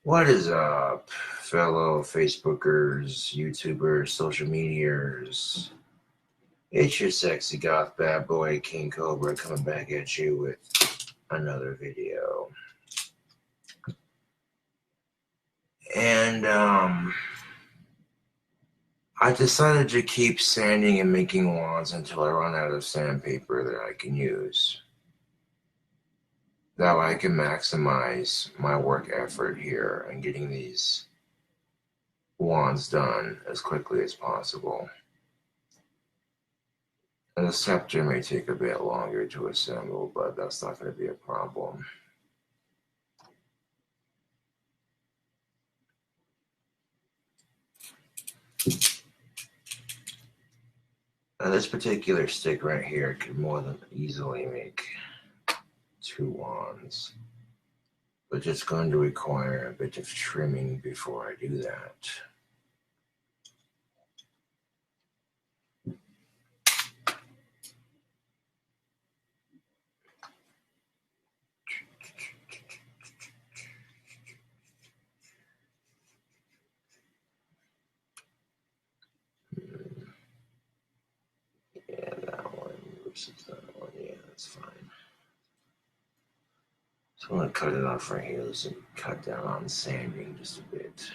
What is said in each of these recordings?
What is up, fellow Facebookers, YouTubers, social medias? It's your sexy goth bad boy, King Cobra, coming back at you with another video. And, I decided to keep sanding and making wands until I run out of sandpaper that I can use. That way I can maximize my work effort here and getting these wands done as quickly as possible. And the scepter may take a bit longer to assemble, but that's not going to be a problem. Now this particular stick right here could more than easily make 2 wands, but it's going to require a bit of trimming before I do that. Yeah, that one versus that one. Yeah, that's fine. So I'm going to cut it off right here. Let's cut down on sanding just a bit.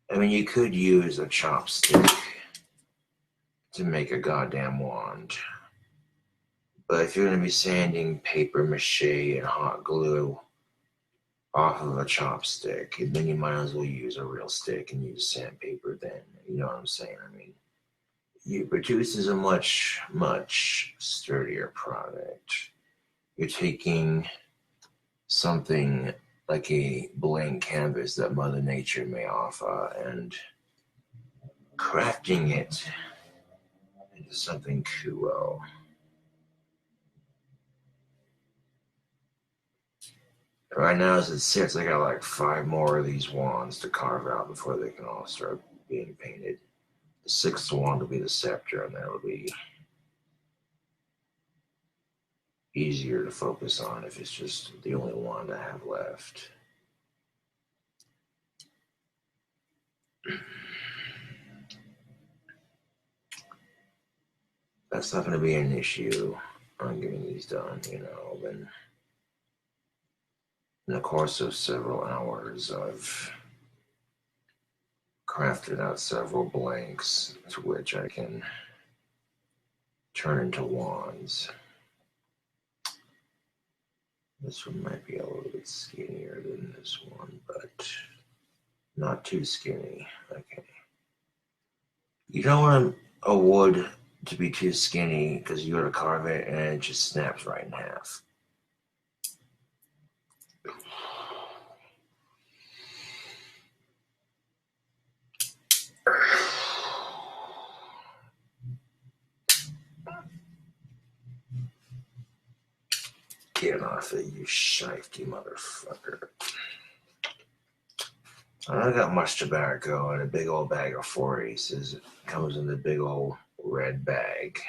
I mean, you could use a chopstick to make a goddamn wand. But if you're going to be sanding paper mache and hot glue off of a chopstick, then you might as well use a real stick and use sandpaper then. You know what I'm saying? I mean, it produces a much, much sturdier product. You're taking something like a blank canvas that Mother Nature may offer and crafting it into something cool. Right now, as it sits, I got like 5 more of these wands to carve out before they can all start being painted. The 6th wand will be the scepter, and that'll be easier to focus on if it's just the only wand I have left. That's not going to be an issue on getting these done, you know. And in the course of several hours, I've crafted out several blanks to which I can turn into wands. This one might be a little bit skinnier than this one, but not too skinny. Okay. You don't want a wood to be too skinny because you go to carve it and it just snaps right in half. Get off it, you shifty motherfucker. I don't got much tobacco and a big old bag of 4 aces. It comes in the big old red bag.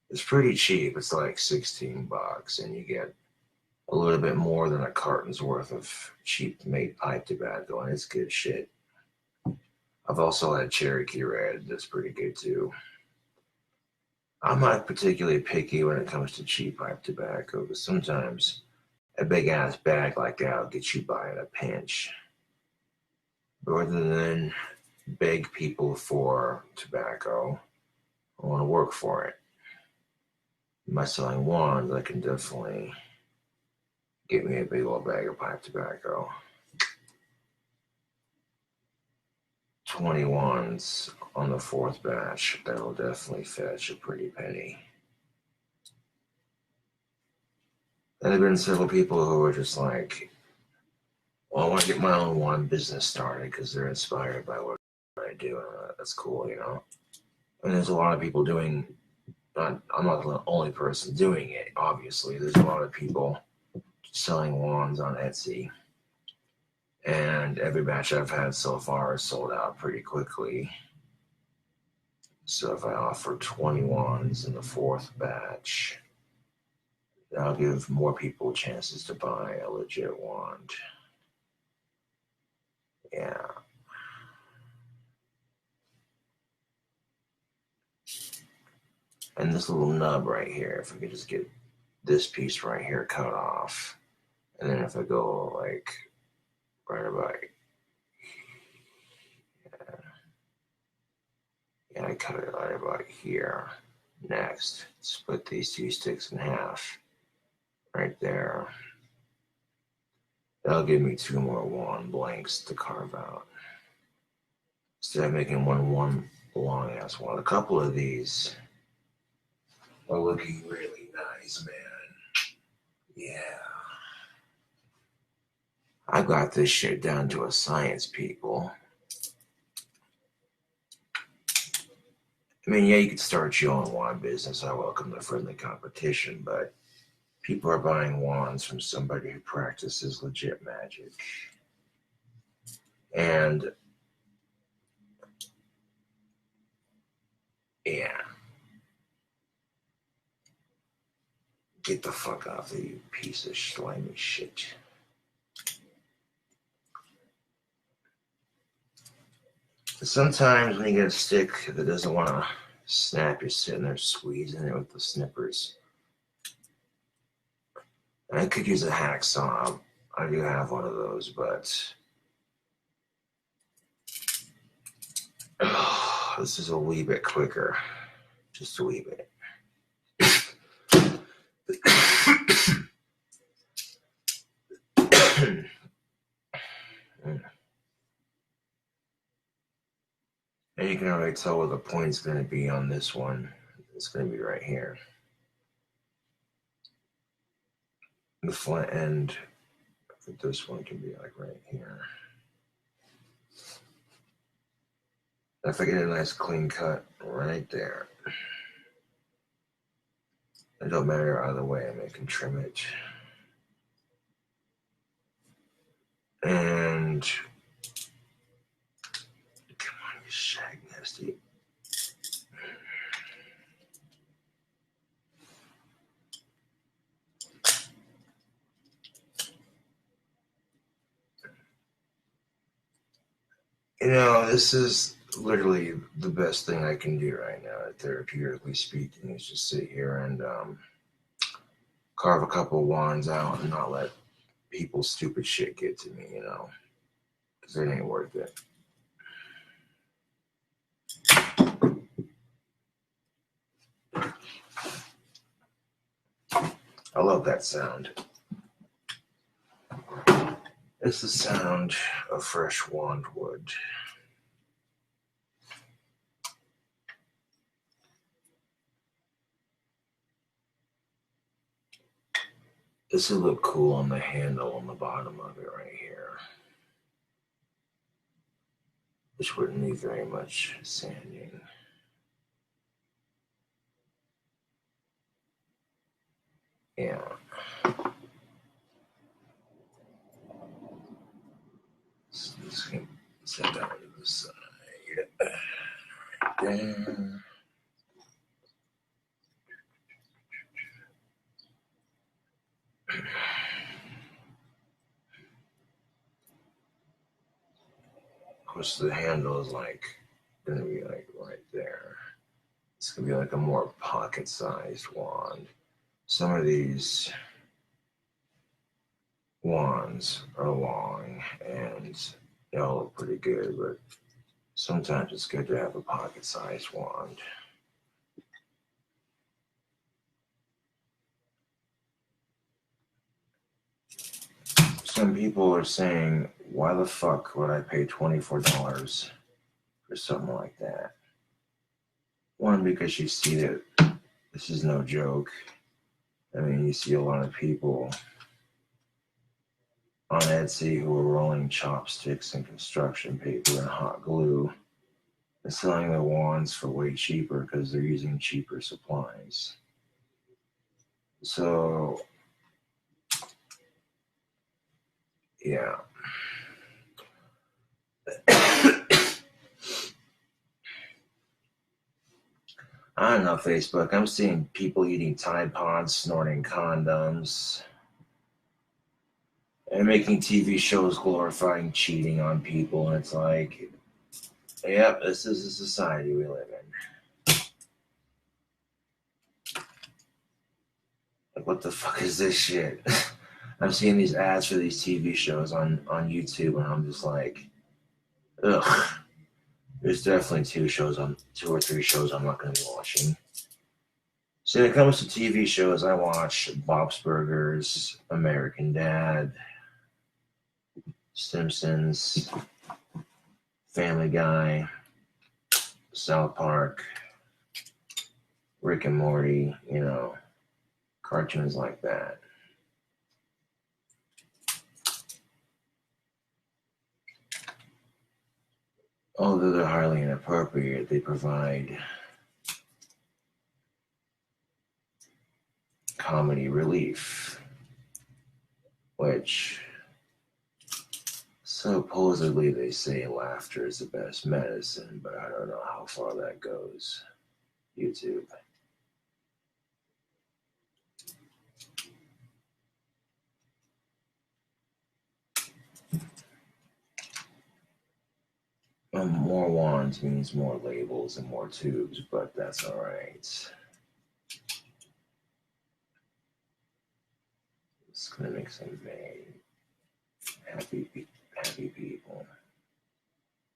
It's pretty cheap. It's like 16 bucks, and you get a little bit more than a carton's worth of cheap made pipe tobacco, and it's good shit. I've also had Cherokee Red. That's pretty good too. I'm not particularly picky when it comes to cheap pipe tobacco, because sometimes a big ass bag like that will get you by in a pinch. But rather than beg people for tobacco, I want to work for it. By selling wands, I can definitely get me a big old bag of pipe tobacco. 20 wands on the 4th batch. That'll definitely fetch a pretty penny. And there have been several people who are just like, well, I want to get my own wand business started because they're inspired by what I do. That's cool, you know. And there's a lot of people doing, I'm not the only person doing it, obviously. There's a lot of people selling wands on Etsy. And every batch I've had so far is sold out pretty quickly. So if I offer 20 wands in the 4th batch, That'll give more people chances to buy a legit wand. Yeah. And this little nub right here, if we could just get this piece right here cut off, and then if I go like right about, yeah, I cut it right about here. Next, split these two sticks in half, right there. That'll give me 2 more wand blanks to carve out. Instead of making one long ass one. A couple of these are looking really nice, man. Yeah. I got this shit down to a science, people. I mean, yeah, you could start your own wand business. I welcome the friendly competition, but people are buying wands from somebody who practices legit magic. And yeah. Get the fuck off of you piece of slimy shit. Sometimes when you get a stick that doesn't want to snap, you're sitting there squeezing it with the snippers. And I could use a hacksaw. I do have one of those, but this is a wee bit quicker. Just a wee bit. And you can already tell where the point's going to be on this one. It's going to be right here. The flat end for this one can be like right here. If I get a nice clean cut right there, it don't matter either way. I can trim it. And come on, you shag nasty. You know, this is literally the best thing I can do right now, therapeutically speaking, is just sit here and carve a couple wands out and not let people's stupid shit get to me, you know, because it ain't worth it. I love that sound. It's the sound of fresh wand wood. This would look cool on the handle on the bottom of it right here, which wouldn't need very much sanding. Yeah. Let's set that to the side. Right there. Of course, the handle is like gonna be like right there. It's gonna be like a more pocket-sized wand. Some of these wands are long and they all look pretty good, but sometimes it's good to have a pocket-sized wand. Some people are saying, why the fuck would I pay $24 for something like that? One, because you see that this is no joke. I mean, you see a lot of people on Etsy who are rolling chopsticks and construction paper and hot glue and selling their wands for way cheaper because they're using cheaper supplies. So, yeah. I don't know, Facebook. I'm seeing people eating Tide Pods, snorting condoms, and making TV shows glorifying cheating on people. And it's like, yep, this is the society we live in. Like, what the fuck is this shit? I'm seeing these ads for these TV shows on YouTube, and I'm just like, ugh. There's definitely two or three shows I'm not going to be watching. So when it comes to TV shows, I watch Bob's Burgers, American Dad, Simpsons, Family Guy, South Park, Rick and Morty, cartoons like that. Although they're highly inappropriate, they provide comedy relief, which supposedly they say laughter is the best medicine, but I don't know how far that goes. YouTube. More wands means more labels and more tubes, but that's all right. It's gonna make some very happy people.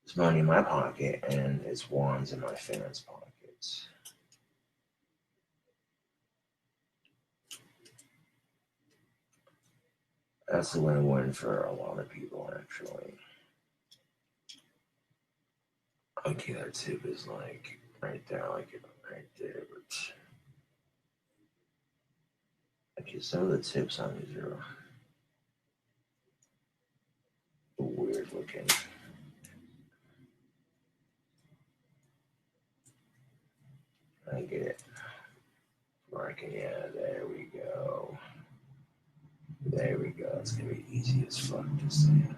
There's money in my pocket, and it's wands in my fans' pockets. That's a win-win for a lot of people, actually. Okay, that tip is like right there, like right there, but okay, some of the tips on these are weird looking. I get it. Marking, yeah, there we go. There we go. It's gonna be easy as fuck to sand.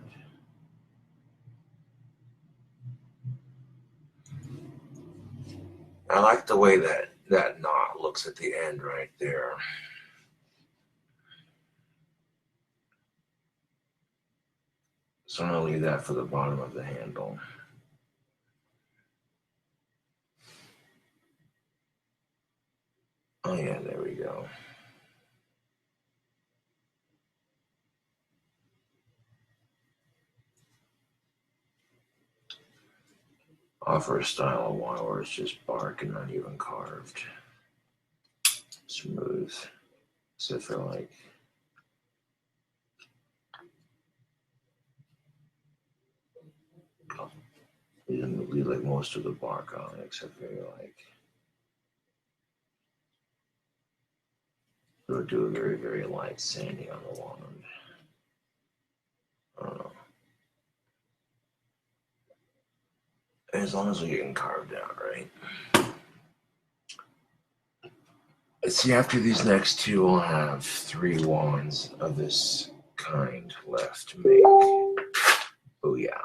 I like the way that knot looks at the end right there. So I'm gonna leave that for the bottom of the handle. Oh yeah, there we go. Offer a style of wine where it's just bark and not even carved. Smooth. So I feel like you didn't leave like most of the bark on it, except for like it would do a very, very light sanding on the wand. I don't know. As long as we're getting carved out, right? Let's see, after these next two, we'll have 3 wands of this kind left to make. Oh, yeah.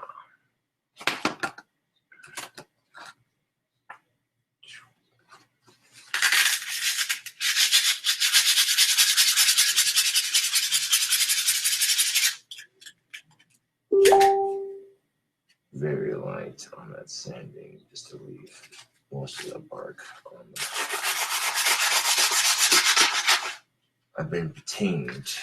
Very light on that sanding, just to leave most of the bark on them. I've been patined.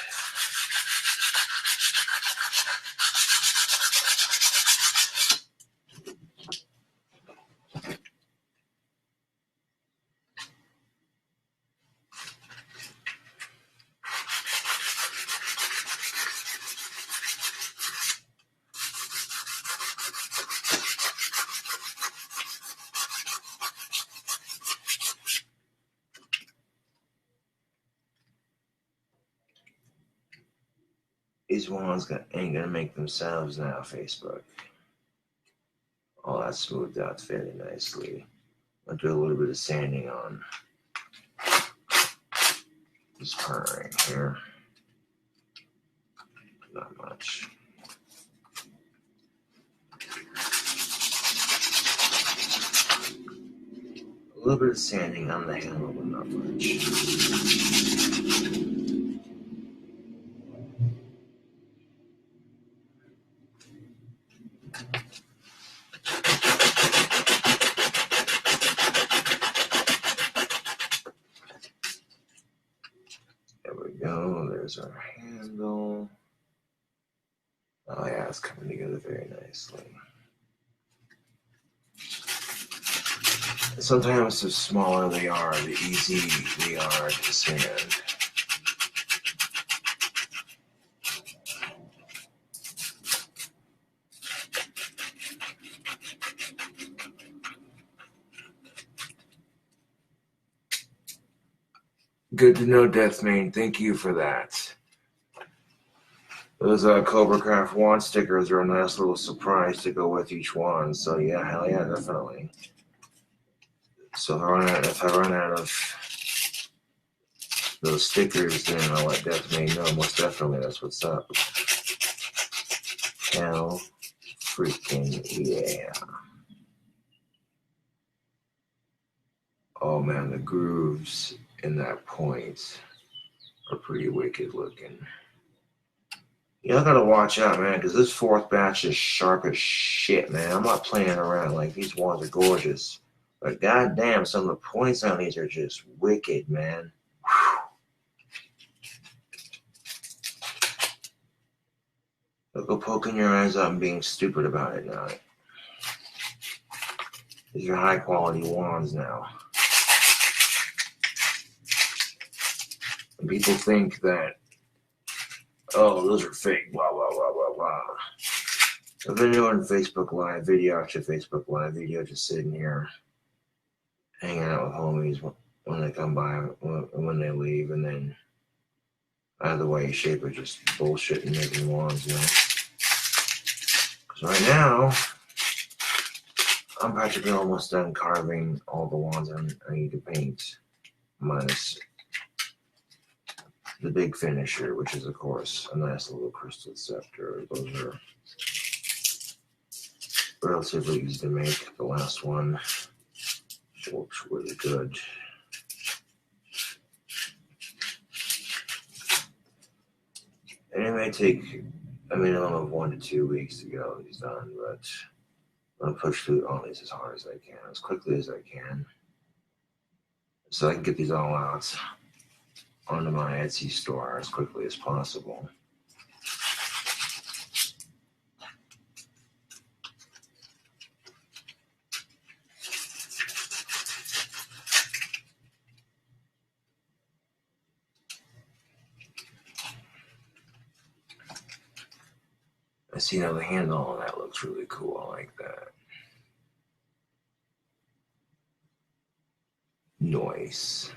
These wands ain't gonna make themselves now, Facebook. All that smoothed out fairly nicely. I'll do a little bit of sanding on this part right here. Not much. A little bit of sanding on the handle, but not much. There we go. There's our handle. Oh yeah, it's coming together very nicely. Sometimes the smaller they are, the easier they are to sand. Good to know, Deathmane. Thank you for that. Those CobraCraft wand stickers are a nice little surprise to go with each wand. So yeah, hell yeah, definitely. So if I run out of those stickers, then I'll let Deathmane know. Most definitely, that's what's up. Hell freaking yeah. Oh man, the grooves in that point are pretty wicked looking. You gotta watch out, man, because this fourth batch is sharp as shit, man. I'm not playing around. Like, these wands are gorgeous. But goddamn, some of the points on these are just wicked, man. Don't go poking your eyes out and being stupid about it now. These are high quality wands now. And people think that, oh, those are fake, blah, blah, blah, blah, blah. I've been doing Facebook Live video after Facebook Live video, just sitting here, hanging out with homies when they come by, when they leave, and then either way, shape of just bullshit and making wands, you know. Because right now, I'm practically almost done carving all the wands I need to paint, minus the big finisher, which is, of course, a nice little crystal scepter. Those are relatively easy to make. The last one looks really good. And it may take a minimum of 1 to 2 weeks to get all these done, but I'm going to push through all these as hard as I can, as quickly as I can, so I can get these all out onto my Etsy store as quickly as possible. I see now the handle on that looks really cool. I like that. Nice.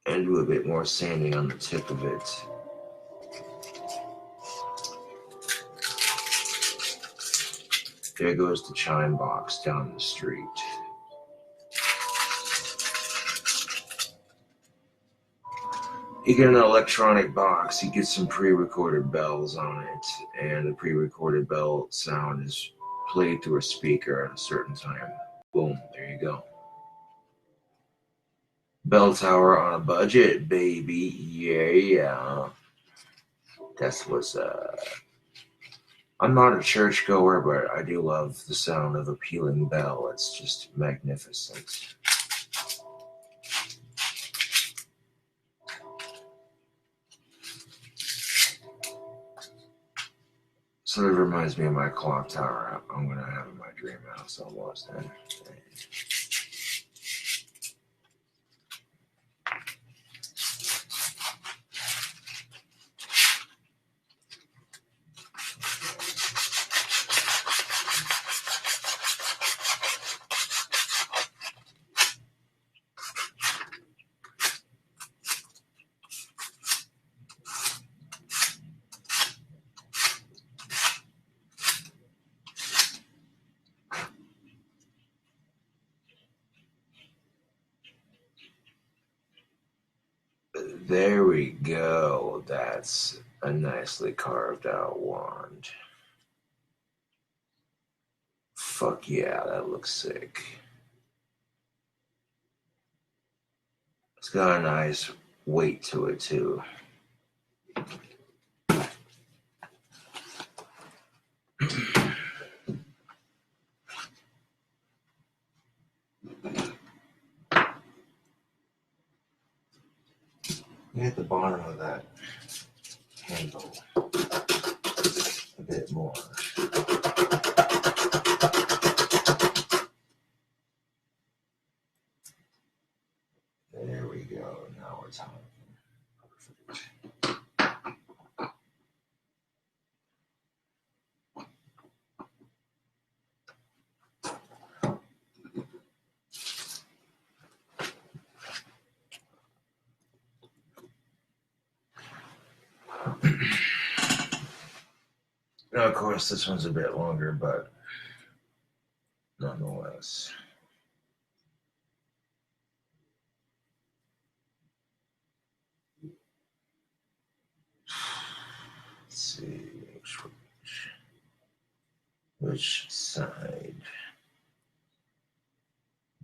And do a bit more sanding on the tip of it. There goes the chime box down the street. You get an electronic box, you get some pre-recorded bells on it, and the pre-recorded bell sound is played through a speaker at a certain time. Boom, there you go. Bell tower on a budget, baby. Yeah. That's what's up. I'm not a churchgoer, but I do love the sound of a pealing bell. It's just magnificent. Sort of reminds me of my clock tower I'm going to have in my dream house almost. There we go. That's a nicely carved out wand. Fuck yeah, that looks sick. It's got a nice weight to it too. At the bottom of that handle a bit more. There we go. Now we're talking. Perfect. Now, of course, this one's a bit longer, but nonetheless. Let's see which side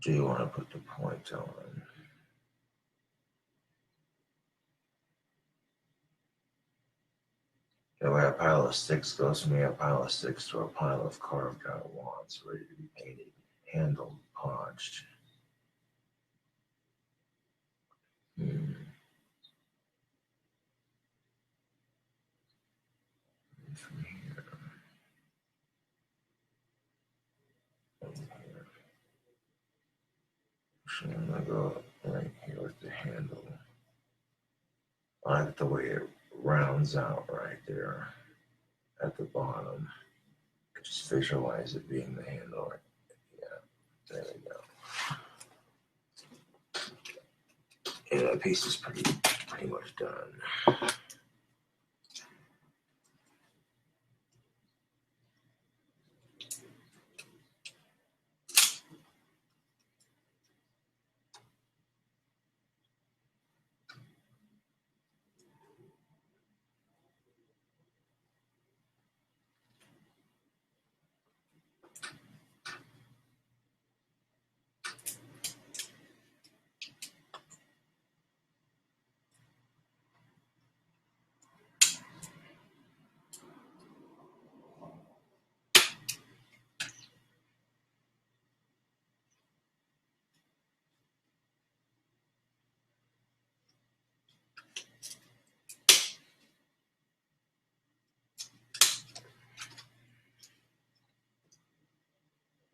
do you want to put the point on? That way a pile of sticks goes from a pile of sticks to a pile of carved out wands ready to be painted, handled, polished. From here. From here. So I'm going to go right here with the handle. I like the way it rounds out right there at the bottom. Just visualize it being the handle. Yeah, there we go. And that piece is pretty much done.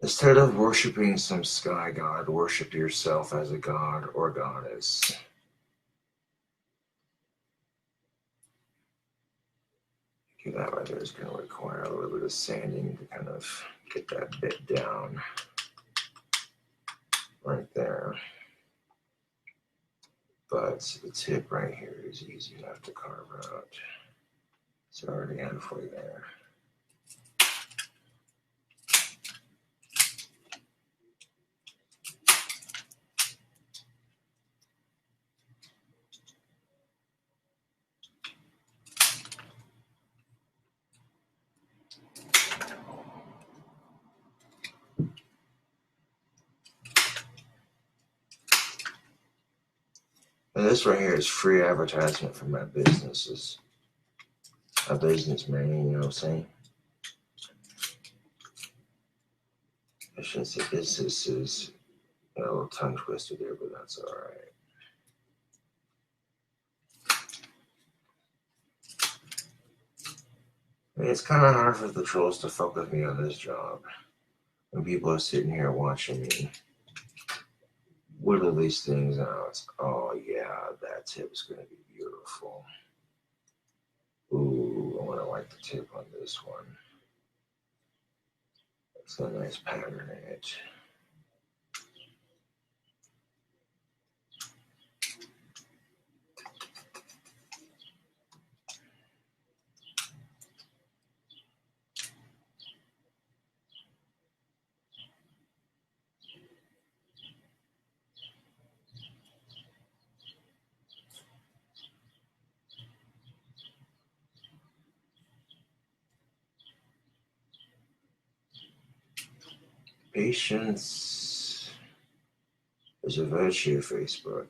Instead of worshiping some sky god, worship yourself as a god or goddess. Okay, that right there is going to require a little bit of sanding to kind of get that bit down right there. But the tip right here is easy enough to carve out. It's already halfway there. And this right here is free advertisement for my businesses. My business, man, you know what I'm saying? I shouldn't say businesses. A little tongue twister there, but that's all right. I mean, it's kind of hard for the trolls to fuck with me on this job. When people are sitting here watching me whittle these things out. Oh, yeah, that tip's going to be beautiful. Ooh, I want to like the tip on this one. It's a nice pattern in it. Patience is a virtue, Facebook.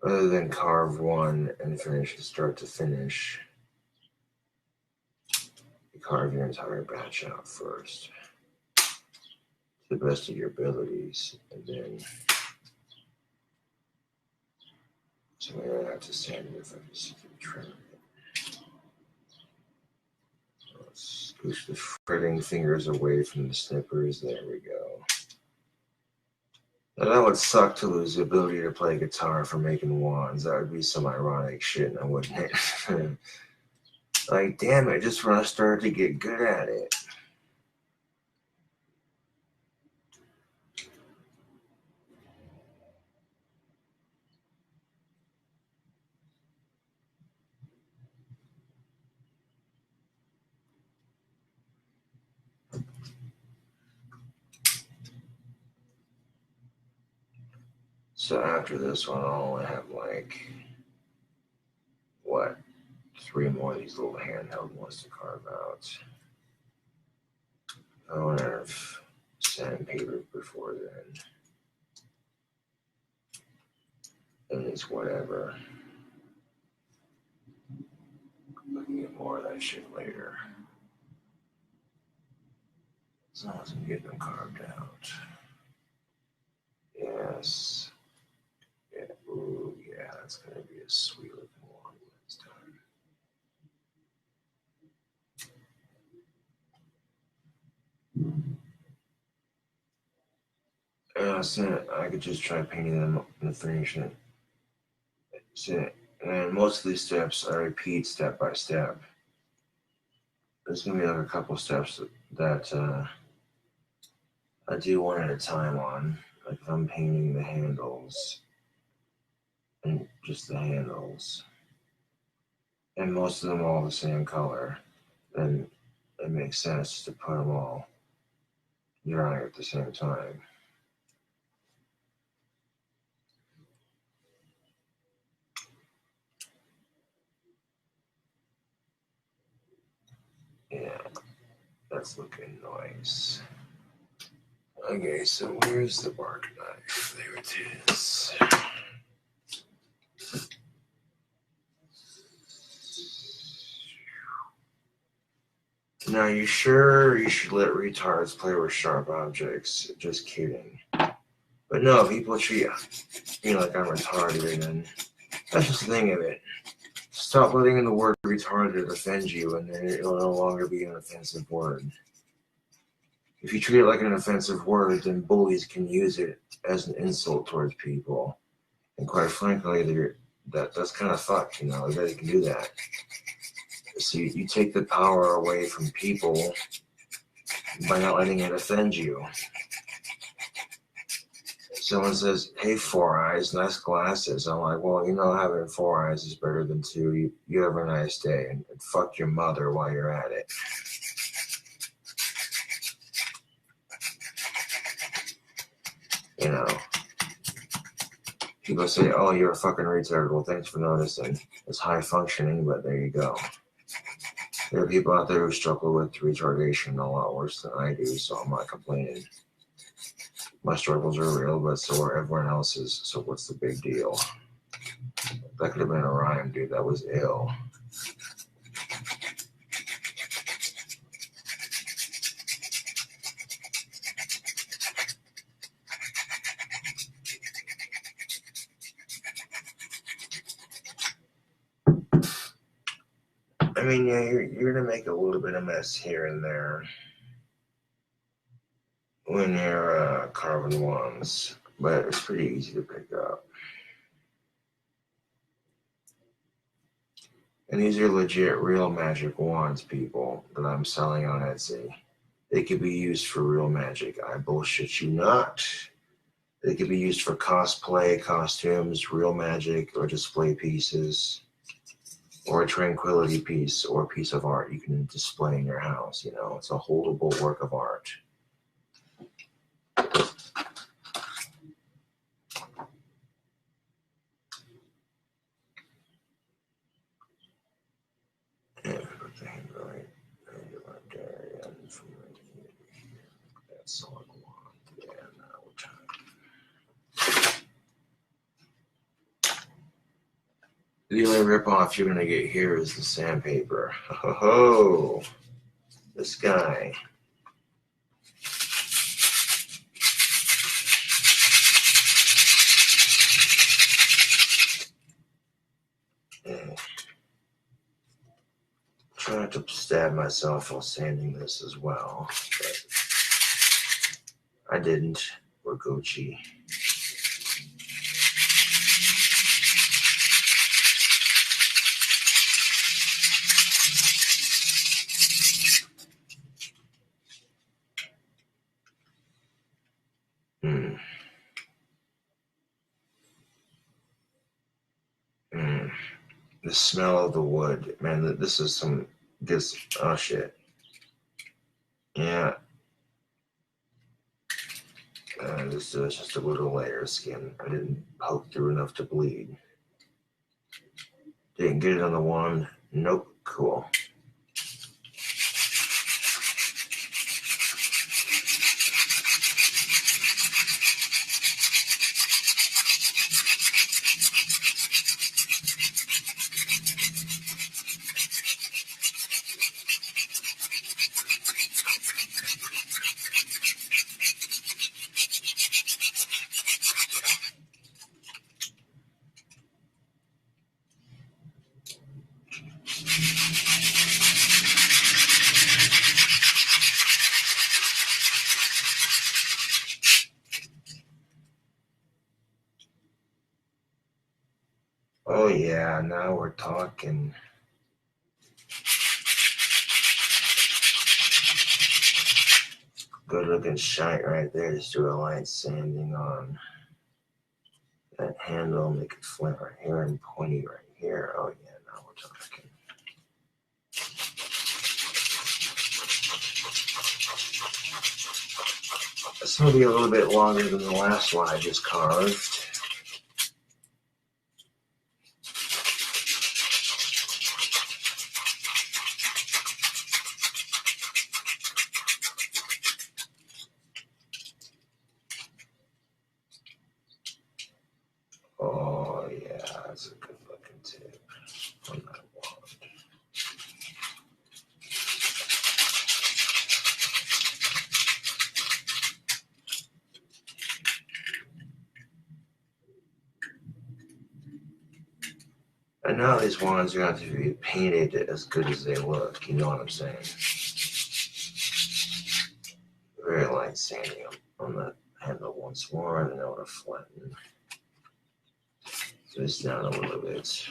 Other than carve one and finish it start to finish, you carve your entire batch out first to the best of your abilities, and then so I'm gonna have to stand here if I can see the trim it. Let's push the fretting fingers away from the snippers. There we go. Now that would suck to lose the ability to play guitar for making wands. That would be some ironic shit, now wouldn't it? Like, damn it, just when I started to get good at it. So after this one, I'll only have like, what, 3 more of these little handheld ones to carve out. I won't have sandpaper before then. And it's whatever. Looking at more of that shit later. As long as I'm getting them carved out. Yes. Yeah. Ooh, yeah, that's gonna be a sweet looking one this time. So I could just try painting them and finishing it. So, and most of these steps I repeat step by step. There's gonna be like a couple steps that I do one at a time on. Like if I'm painting the handles and just the handles, and most of them all the same color, then it makes sense to put them all drying at the same time. Yeah, that's looking nice. Okay, so where's the bark knife? There it is. Now, you sure you should let retards play with sharp objects? Just kidding. But no, people treat me like I'm retarded, and that's just the thing of it. Stop letting the word retarded offend you, and then it'll no longer be an offensive word. If you treat it like an offensive word, then bullies can use it as an insult towards people. And quite frankly, that's kind of fucked, you know, that you can do that. So you take the power away from people by not letting it offend you. Someone says, hey, 4 eyes, nice glasses. I'm like, well, you know, having 4 eyes is better than 2. You have a nice day, and fuck your mother while you're at it. You know, people say, oh, you're a fucking retard. Well, thanks for noticing. It's high functioning, but there you go. There are people out there who struggle with retardation a lot worse than I do, so I'm not complaining. My struggles are real, but so are everyone else's, so what's the big deal? That could have been a rhyme, dude. That was ill. I mean, yeah, you're gonna make a little bit of mess here and there when you're carving wands, but it's pretty easy to pick up. And these are legit real magic wands, people, that I'm selling on Etsy. They could be used for real magic. I bullshit you not. They could be used for cosplay, costumes, real magic, or display pieces, or a tranquility piece, or a piece of art you can display in your house. You know, it's a holdable work of art. Yeah, put the hand right there, and from right here. The only ripoff you're gonna get here is the sandpaper. Ho ho! This guy. Try not to stab myself while sanding this as well, but I didn't. We're Gucci. The smell of the wood, man. This is some this. Oh shit. Yeah. This is just a little layer of skin. I didn't poke through enough to bleed. Didn't get it on the one. Nope. Cool. Oh yeah, now we're talking. Good looking shite right there. Just do a light sanding on that handle, make it flat right here and pointy right here. Oh yeah, now we're talking. This will be a little bit longer than the last one I just carved. Oh yeah, that's a good looking tip on that wand. And now these wands are going to have to be painted as good as they look. You know what I'm saying? Very light sanding on the handle once more, and then I want to flatten this down a little bit.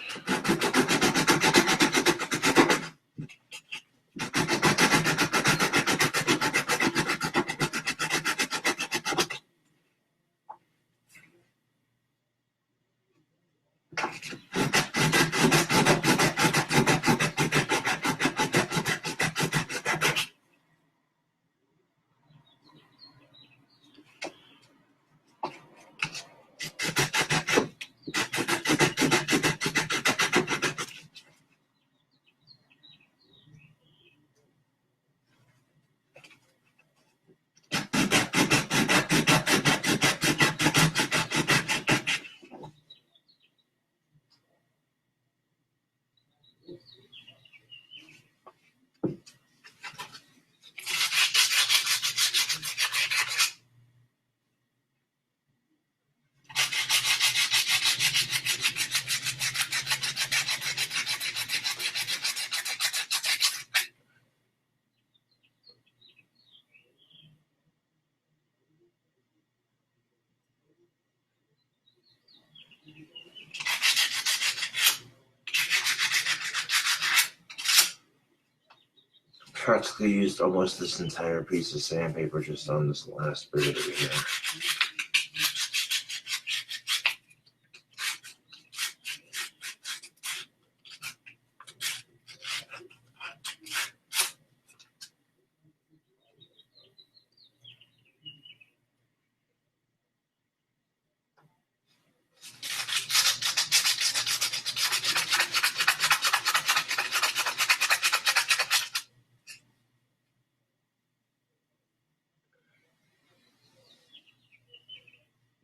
Practically used almost this entire piece of sandpaper just on this last bit of it here.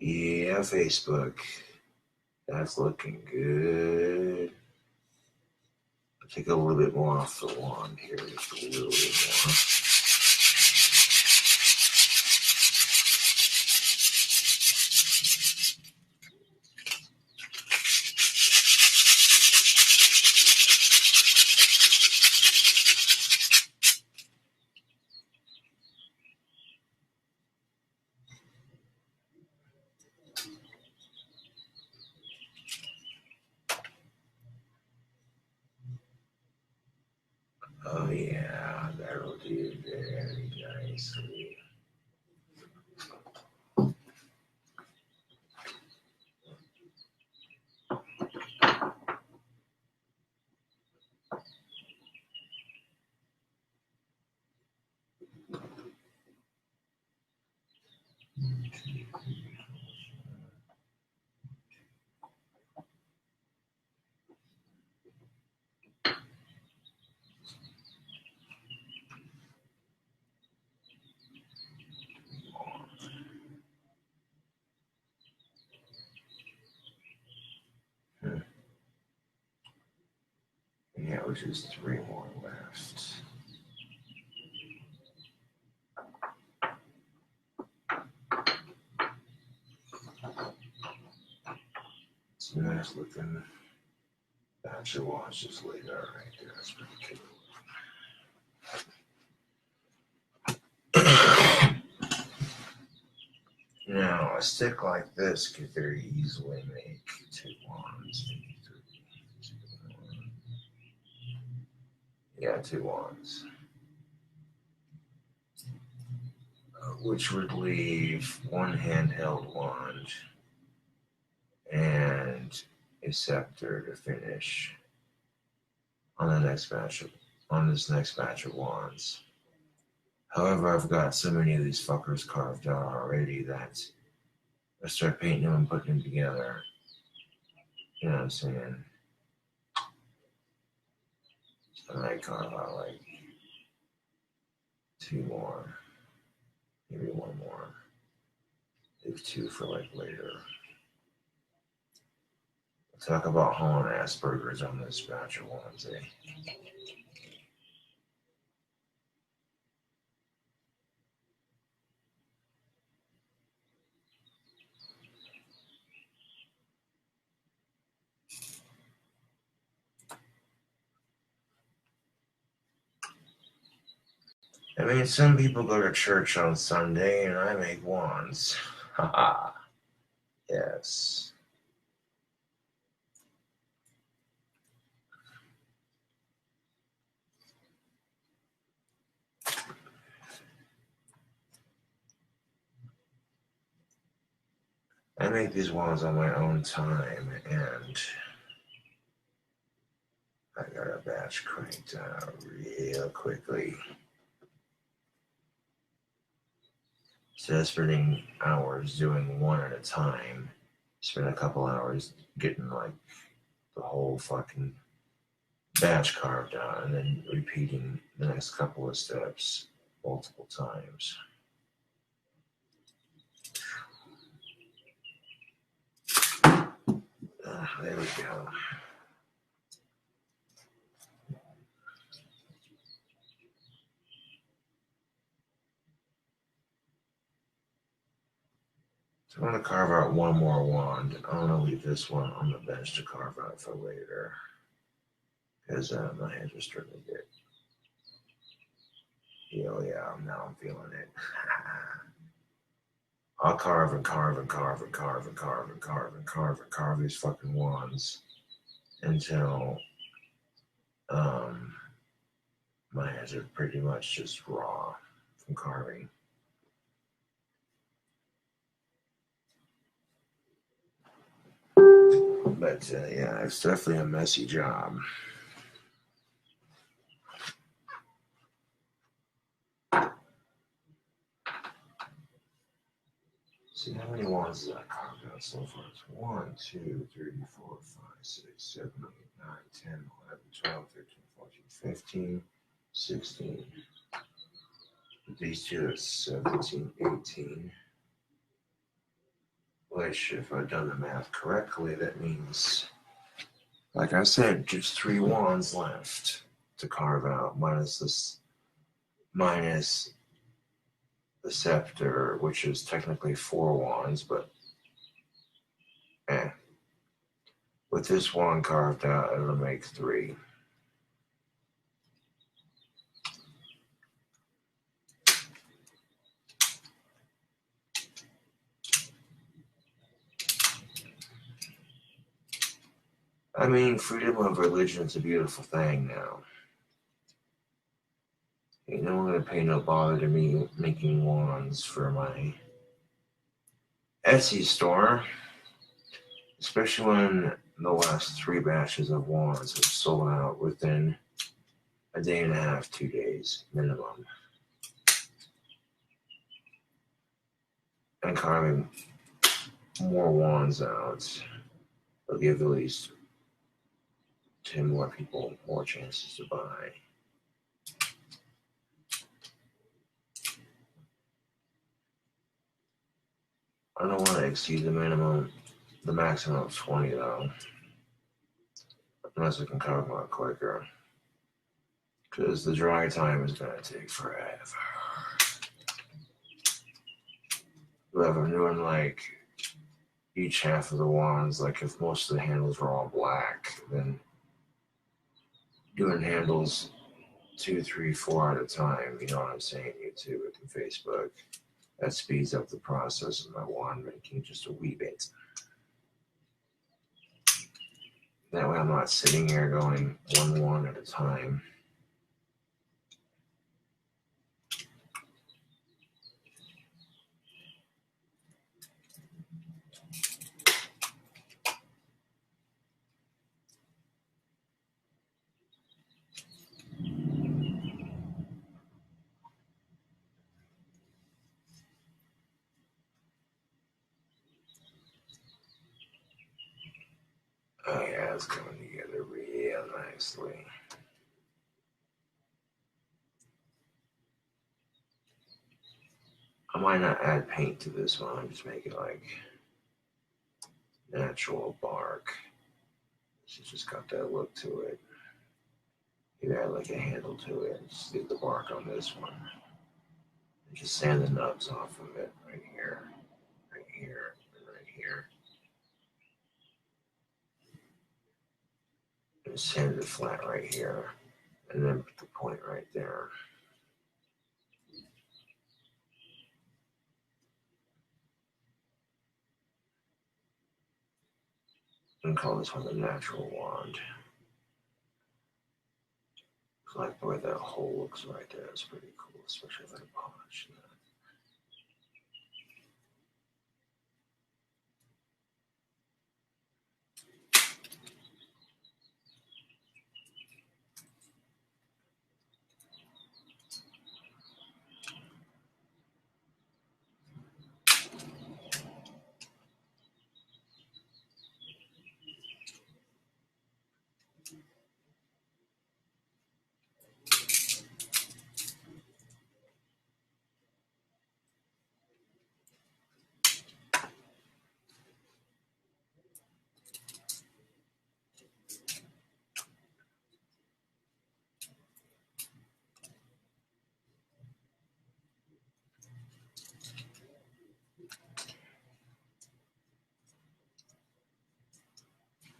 Yeah, Facebook. That's looking good. Take a little bit more off the wand here, just a little bit more. Oh yeah, that'll do very nicely. Yeah, which is 3 more left. It's a nice looking batch of watches laid out right there. That's pretty cool. Now, a stick like this could very easily make 2 wands, maybe 3. 2, 1. Yeah, 2 wands. Which would leave 1 handheld wand and a scepter to finish on this next batch of wands. However, I've got so many of these fuckers carved out already that I start painting them and putting them together. You know what I'm saying? I might carve out like 2 more, maybe 1 more. Leave 2 for like later. We'll talk about hauling ass burgers on this batch of ones, eh? I mean, some people go to church on Sunday and I make wands. Haha. Yes. I make these wands on my own time, and I got a batch cranked out real quickly. Instead of spending hours doing one at a time, spend a couple hours getting like the whole fucking batch carved out and then repeating the next couple of steps multiple times. There we go. So I'm going to carve out 1 more wand. I'm going to leave this one on the bench to carve out for later. Because my hands are starting to get... Oh yeah, now I'm feeling it. I'll carve and carve and carve and carve and carve and carve and carve and carve these fucking wands until my hands are pretty much just raw from carving. But yeah, it's definitely a messy job. See how many wands did I carve out so far? It's 1, 2, 3, 4, 5, 6, 7, 8, 9, 10, 11, 12, 13, 14, 15, 16. With these two, it's 17, 18. Which, if I've done the math correctly, that means Like I said, just 3 wands left to carve out, minus the scepter, which is technically 4 wands, but with this wand carved out, it'll make 3. I mean, freedom of religion is a beautiful thing now. Ain't no one gonna pay no bother to me making wands for my Etsy store, especially when the last 3 batches of wands have sold out within a day and a half, 2 days minimum. And carving more wands out will give at least 10 more people more chances to buy. I don't want to exceed the maximum of 20 though, unless I can carve them out quicker. Because the dry time is going to take forever. But if I'm doing like each half of the wands, like if most of the handles were all black, then doing handles 2, 3, 4 at a time, you know what I'm saying, YouTube and Facebook, that speeds up the process of my wand making just a wee bit. That way I'm not sitting here going 1 wand at a time. Oh yeah, it's coming together real nicely. I might not add paint to this one, I'm just making like natural bark. She's just got that look to it. You add like a handle to it, just leave the bark on this one. And just sand the nubs off of it right here, and right here. And sand it flat right here, and then put the point right there. And call this one the natural wand. I like the way that hole looks right there. It's pretty cool, especially if I polish that.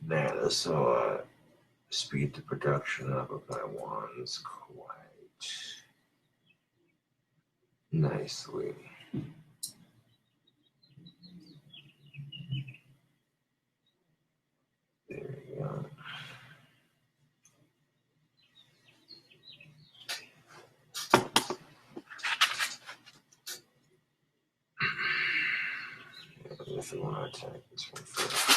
Now this will speed the production up of my wands quite nicely. There you go. If you want to attack this one first.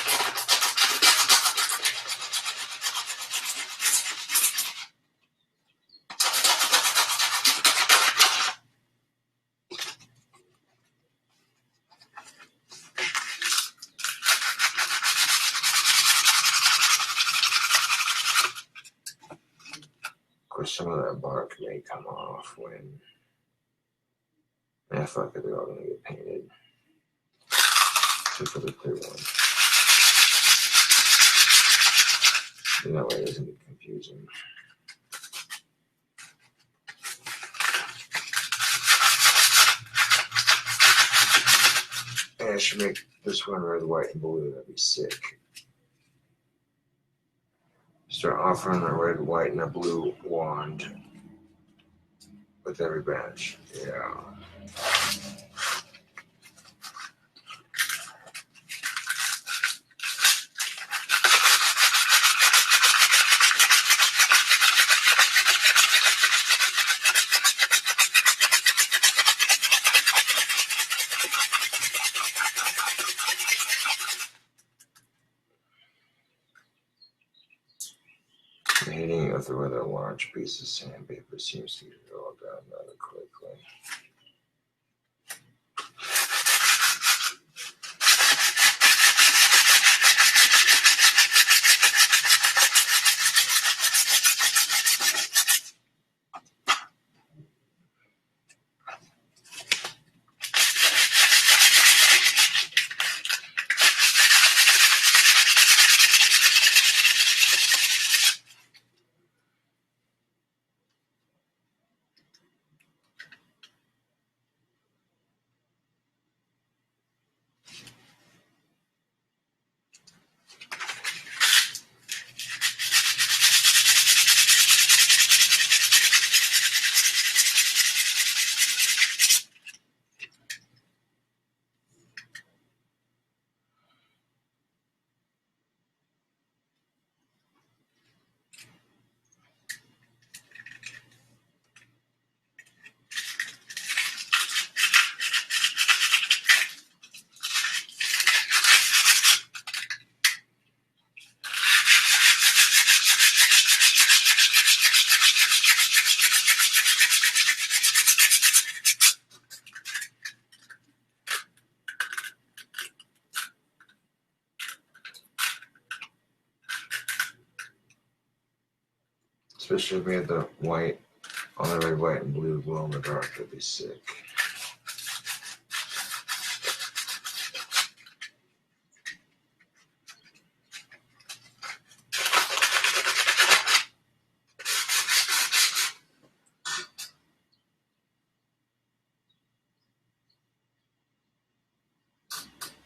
Of course, some of that bark may come off when. Fuck it, they're all gonna get painted. Except for the clear one. So that way it doesn't get confusing. And I should make this one red, white, and blue. That'd be sick. Start offering a red, white, and a blue wand with every batch. Yeah. Hitting it with a rather large piece of sandpaper seems to get it all down rather quickly. Especially if we had the white on the red, white, and blue glow in the dark, that'd be sick.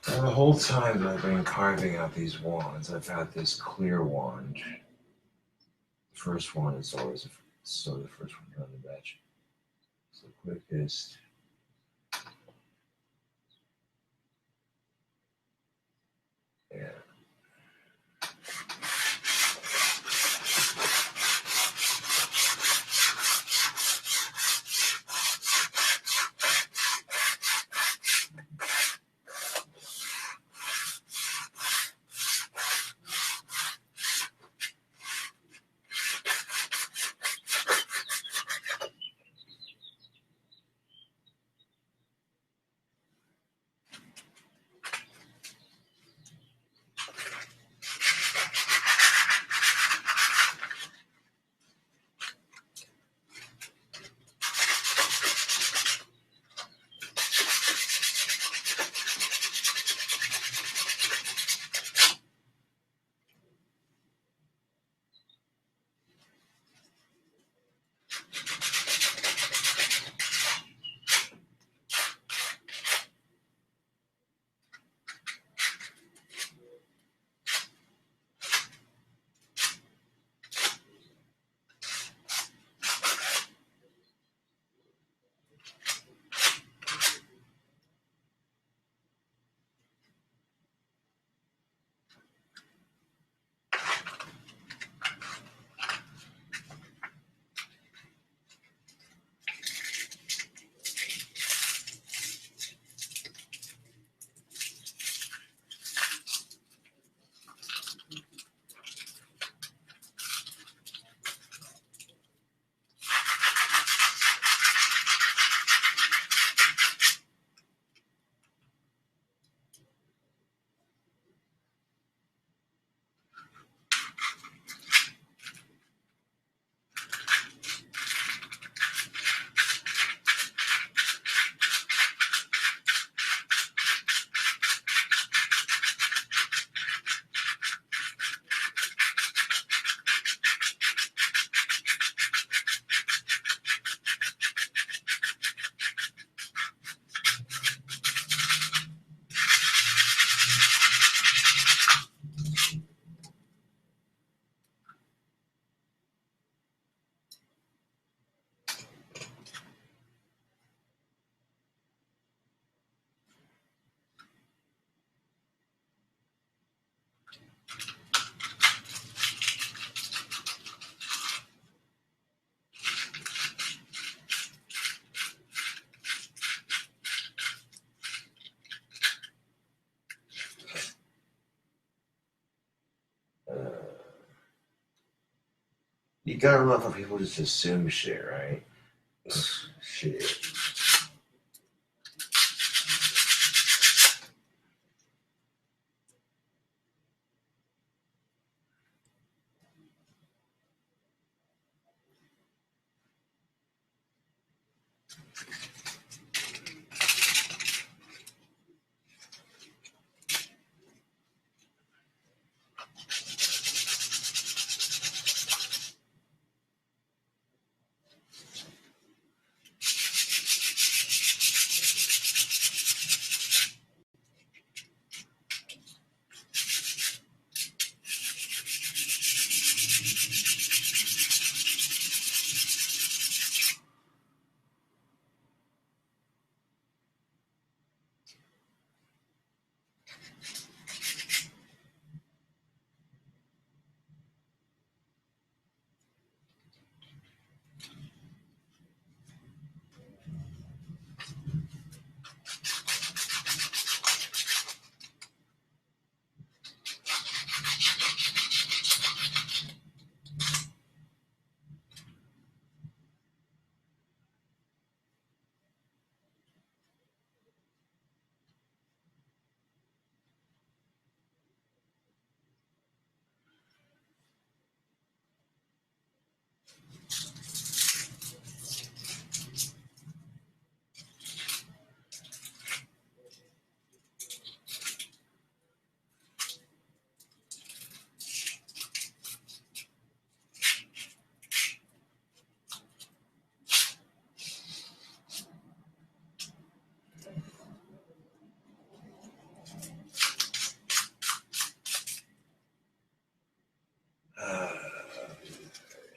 And the whole time that I've been carving out these wands, I've had this clear wand. The first one is always the first one on the batch. It's the quickest. Yeah. You gotta love how people just assume shit, right? Shit.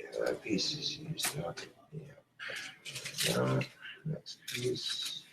Yeah, that piece is used up. Yeah. Next piece.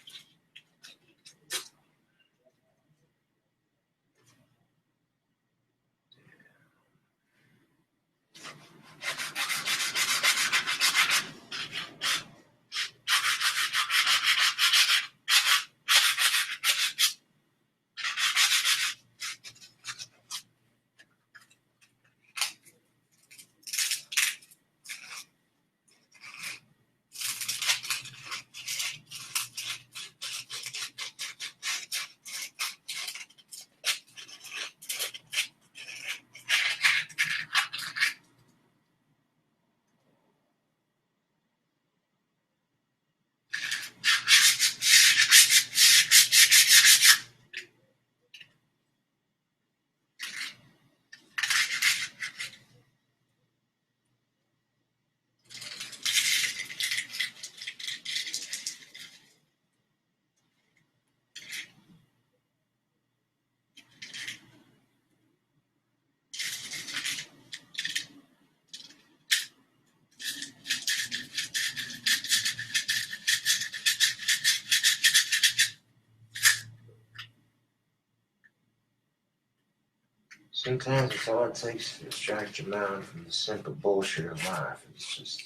Sometimes it's all it takes to distract your mind from the simple bullshit of life. It's just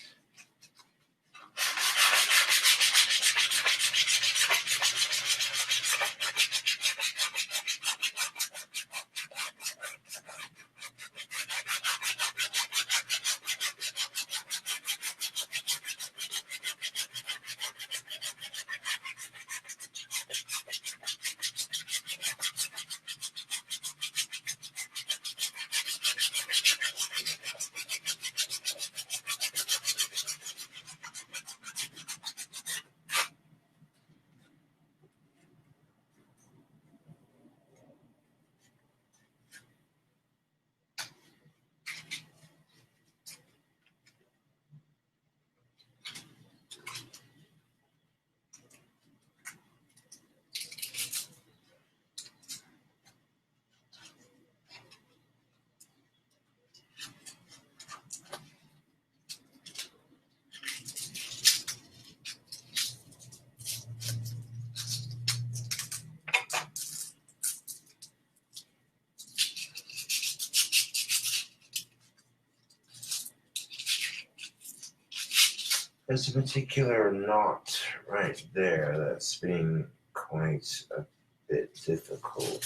there's a particular knot right there that's being quite a bit difficult.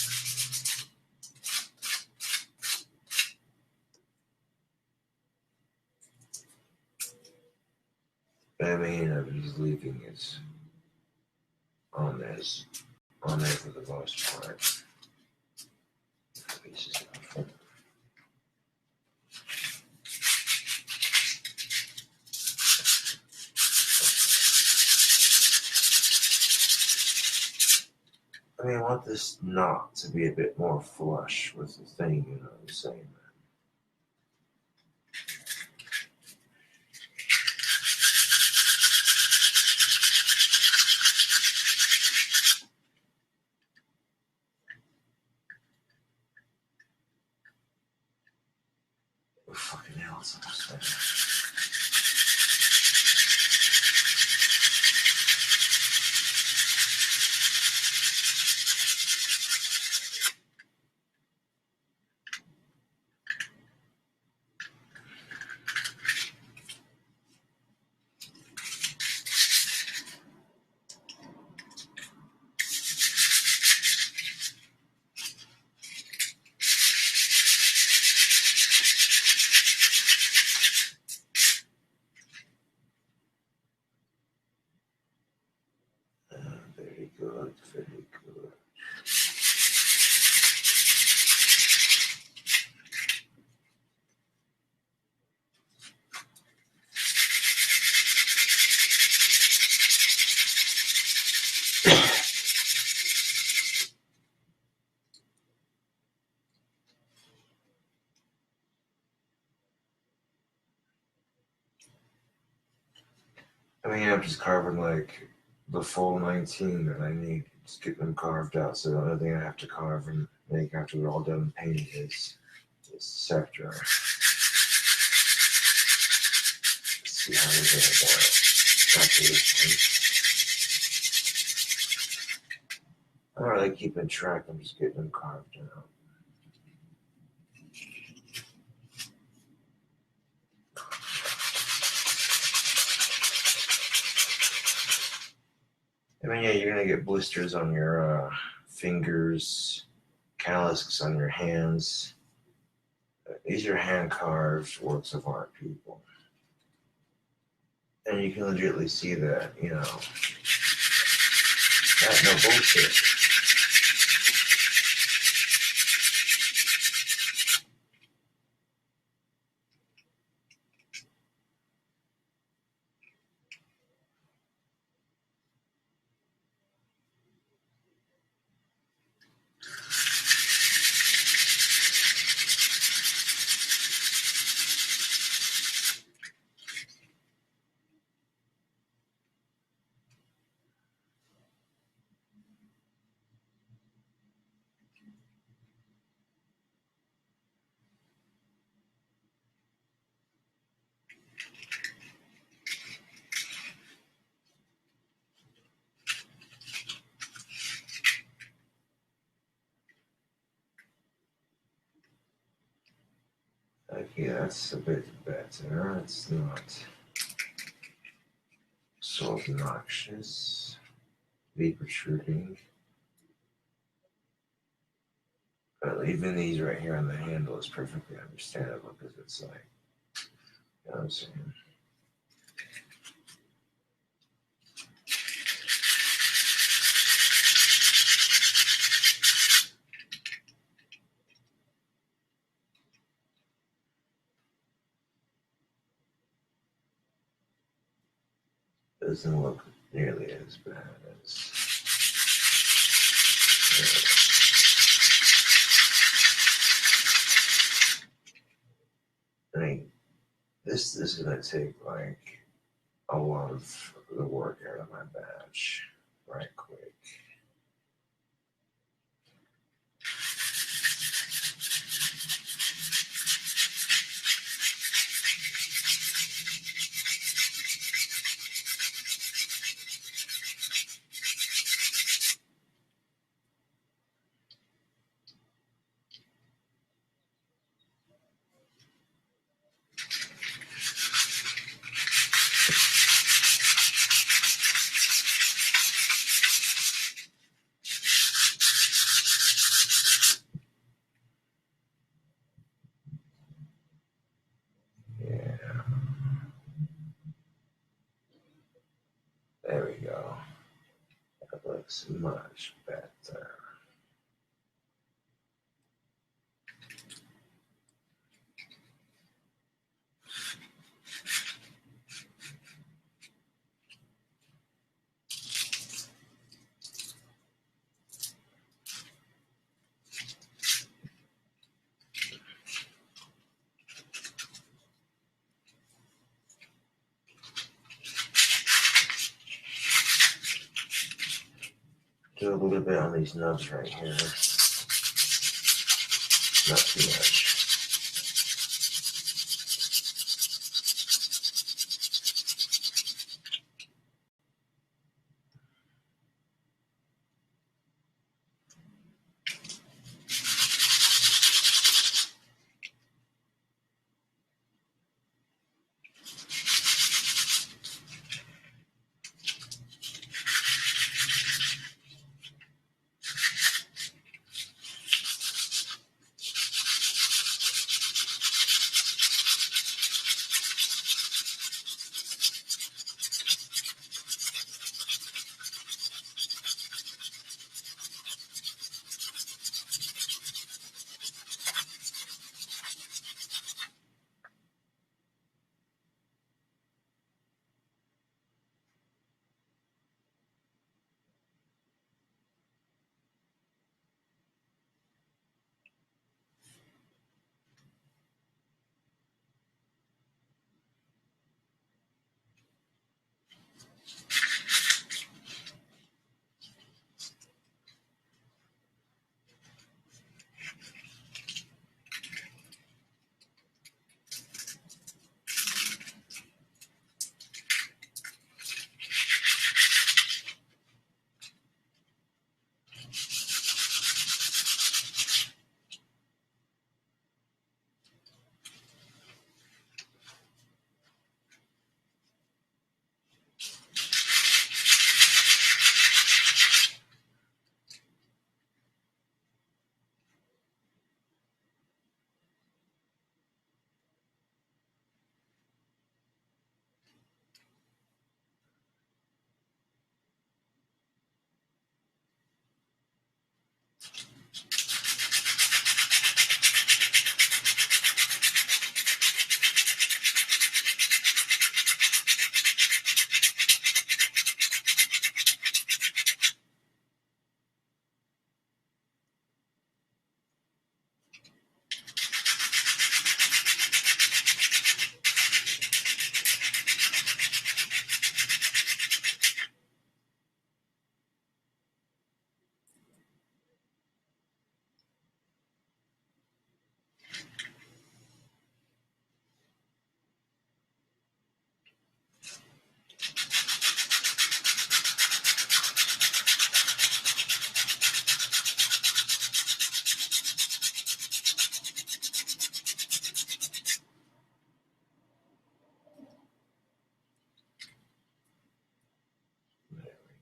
I mean, I'm just leaving it on there for the most part. I mean, I want this knot to be a bit more flush with the thing, you know what I'm saying? Oh, fucking hell, it's almost there. Very good, very good. I mean, I'm just carving like the full 19 that I need. Just get them carved out. So the only thing I have to carve and make after we're all done painting is this sector. Let's see how we're going to go after this one. I'm not really keeping track. I'm just getting them carved out. I mean, yeah, you're going to get blisters on your fingers, calluses on your hands. These are hand-carved works of art, people. And you can legitimately see that, you know, that's no bullshit. Okay, that's a bit better. It's not so obnoxious. Be protruding. But even these right here on the handle is perfectly understandable because it's like, you know what I'm saying? Doesn't look nearly as bad as. I mean, this is gonna take like a lot of the work out of my badge right quick. we go. That looks much better. Do a little bit on these nubs right here. Not too much.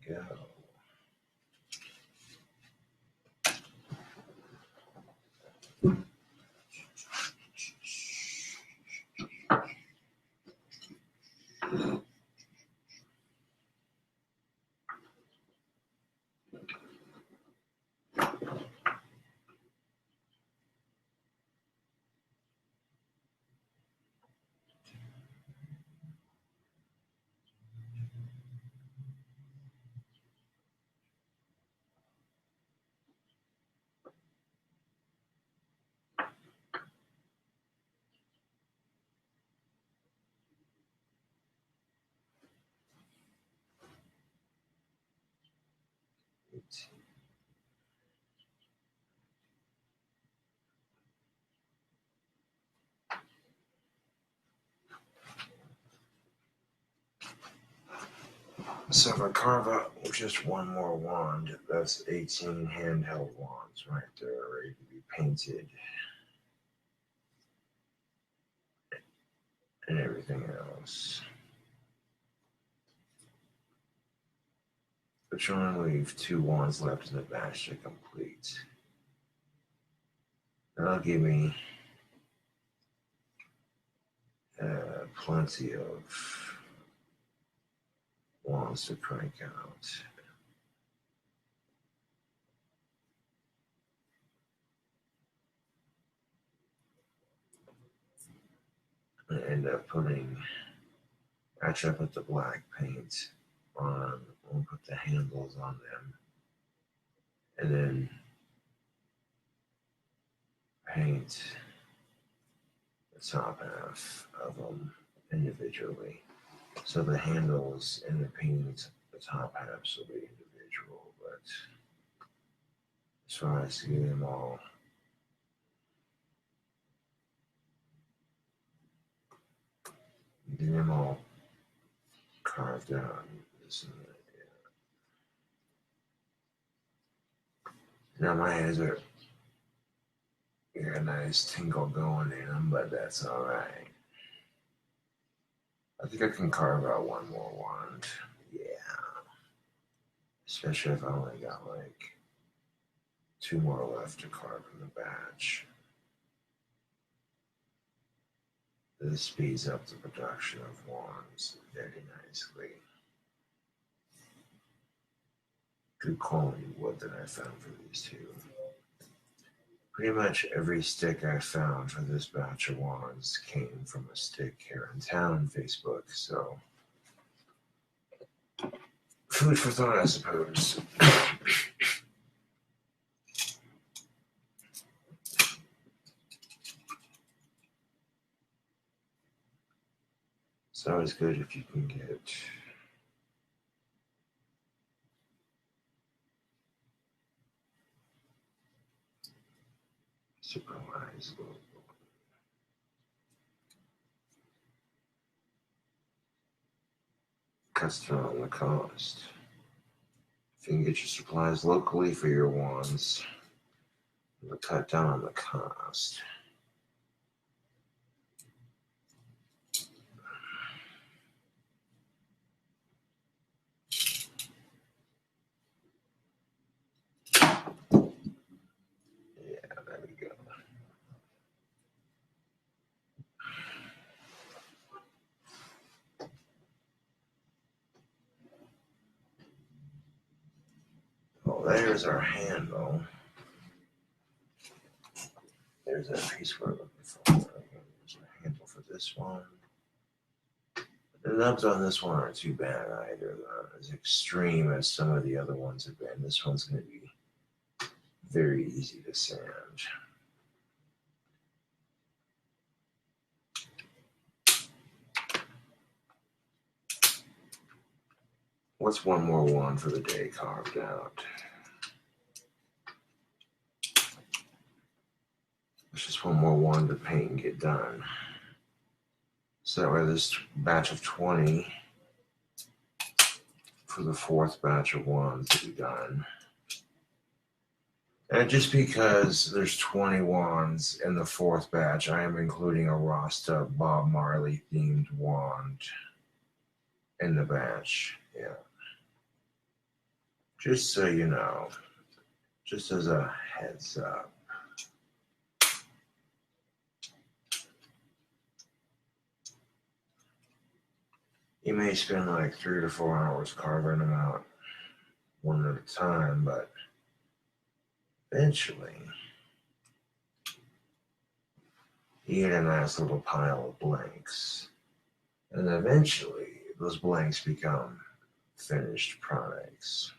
Go. So if I carve out just one more wand, that's 18 handheld wands right there, ready to be painted. And everything else. But you only leave 2 wands left in the batch to complete. That'll give me plenty of wands to crank out. I end up putting, actually I put the black paint on, we'll put the handles on them, and then paint the top half of them individually. So the handles and the paint, the top halves will be individual, but as far as getting them all carved out. Now my hands are got a nice tingle going in them, but that's all right. I think I can carve out one more wand. Yeah. Especially if I only got like 2 more left to carve in the batch. This speeds up the production of wands very nicely. Good quality wood that I found for these two. Pretty much every stick I found for this batch of wands came from a stick here in town, Facebook, so food for thought, I suppose. It's always good if you can get surprise. Cuts down on the cost. If you can get your supplies locally for your wands, it'll cut down on the cost. There's our handle. There's that piece we're looking for. There's our handle for this one. The nubs on this one aren't too bad either. They're as extreme as some of the other ones have been. This one's going to be very easy to sand. What's one more wand for the day carved out? There's just one more wand to paint and get done. So that way this batch of 20 for the 4th batch of wands to be done. And just because there's 20 wands in the 4th batch, I am including a Rasta Bob Marley themed wand in the batch. Yeah. Just so you know, just as a heads up. You may spend like 3 to 4 hours carving them out one at a time, but eventually you get a nice little pile of blanks. And eventually those blanks become finished products.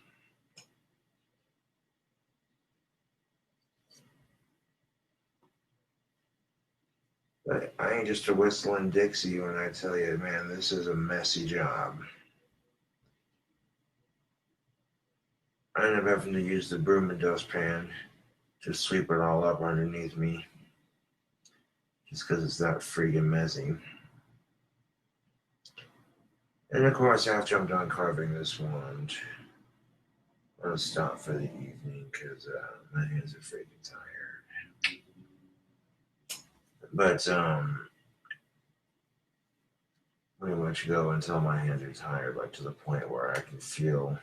But I ain't just a whistling Dixie when I tell you, man, this is a messy job. I end up having to use the broom and dustpan to sweep it all up underneath me, just because it's that freaking messy. And of course, after I'm done carving this wand, I'm going to stop for the evening because my hands are freaking tired. But pretty much go until my hands are tired, like to the point where I can feel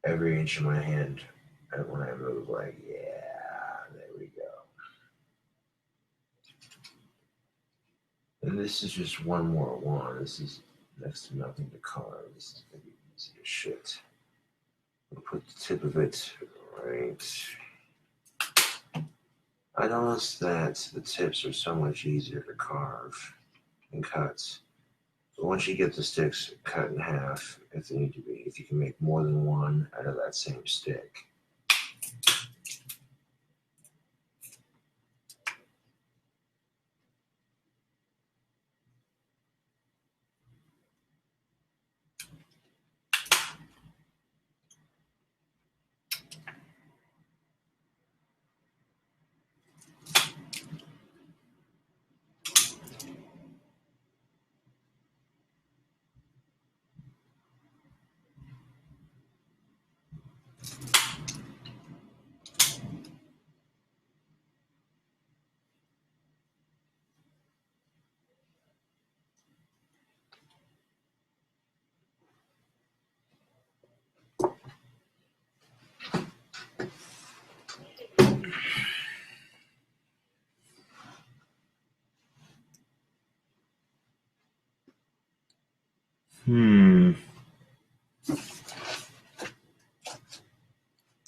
every inch of my hand when I move, like, yeah, there we go. And this is just one more wand. This is next to nothing to carve. This is going to be easy as shit. I'll put the tip of it right. I noticed that the tips are so much easier to carve and cut. But once you get the sticks cut in half, if they need to be, if you can make more than one out of that same stick.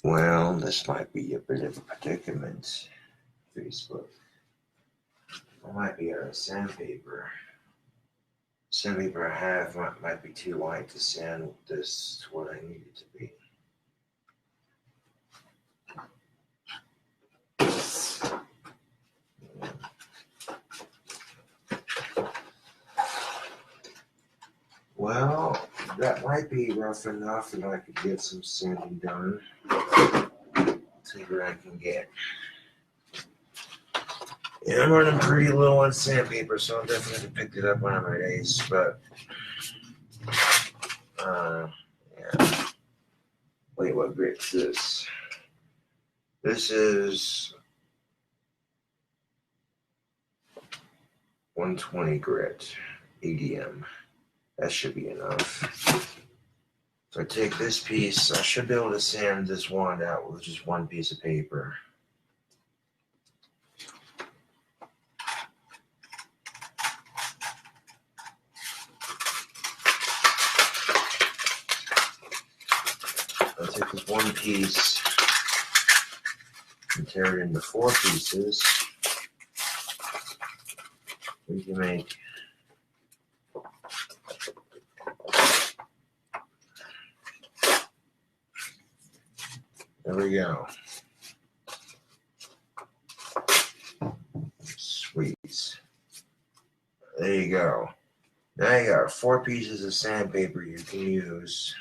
Well, this might be a bit of a predicament, Facebook. I might be out of sandpaper. Sandpaper I have might be too light to sand this to what I need it to be. Well, that might be rough enough that I could get some sanding done. See what I can get. Yeah, I'm running pretty low on sandpaper, so I'll definitely pick it up one of my days, but yeah. Wait, what grit's this? This is 120 grit, ADM. That should be enough. So I take this piece, I should be able to sand this wand out with just one piece of paper. I'll take this one piece and tear it into 4 pieces. We can make there we go. Sweet. There you go. Now you got 4 pieces of sandpaper you can use.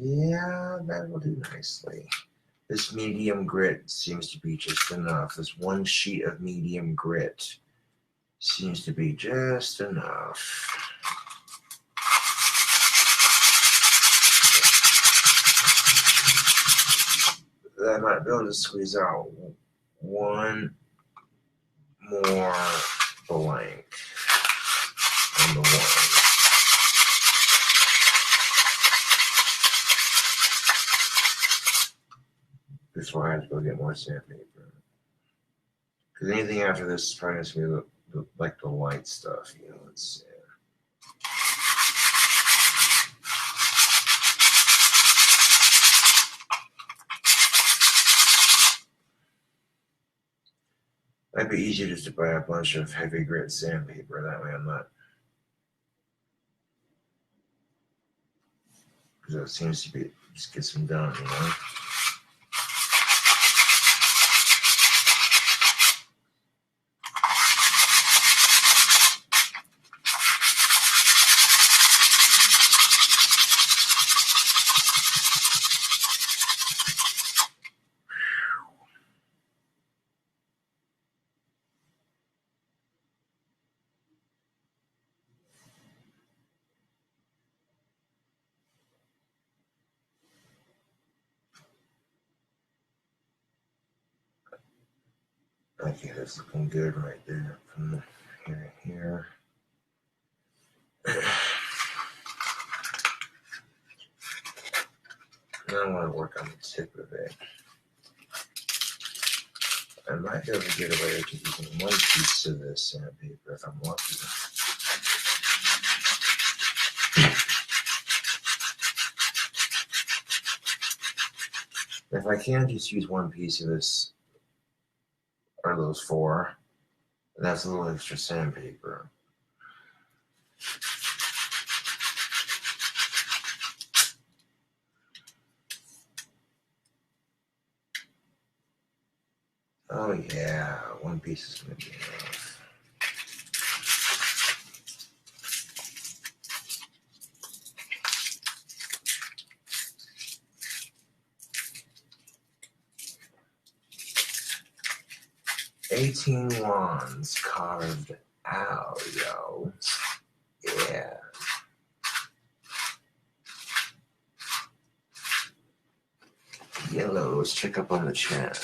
Yeah, that will do nicely. This medium grit seems to be just enough. This one sheet of medium grit seems to be just enough. I might be able to squeeze out one more blank on the one. This is why I have to go get more sandpaper. Because anything after this is probably going to be like the light stuff, you know. It's might be easier just to buy a bunch of heavy grit sandpaper. That way I'm not. Because it seems to be just gets them done, you know. Okay, that's looking good right there from here to here. And I want to work on the tip of it. I might be able to get away with using one piece of this sandpaper if I'm lucky. If I can just use one piece of this, or those four, that's a little extra sandpaper. Oh yeah, one piece is going to be enough. $18 wands carved out, yo. Yeah. Yellow, let's check up on the chat.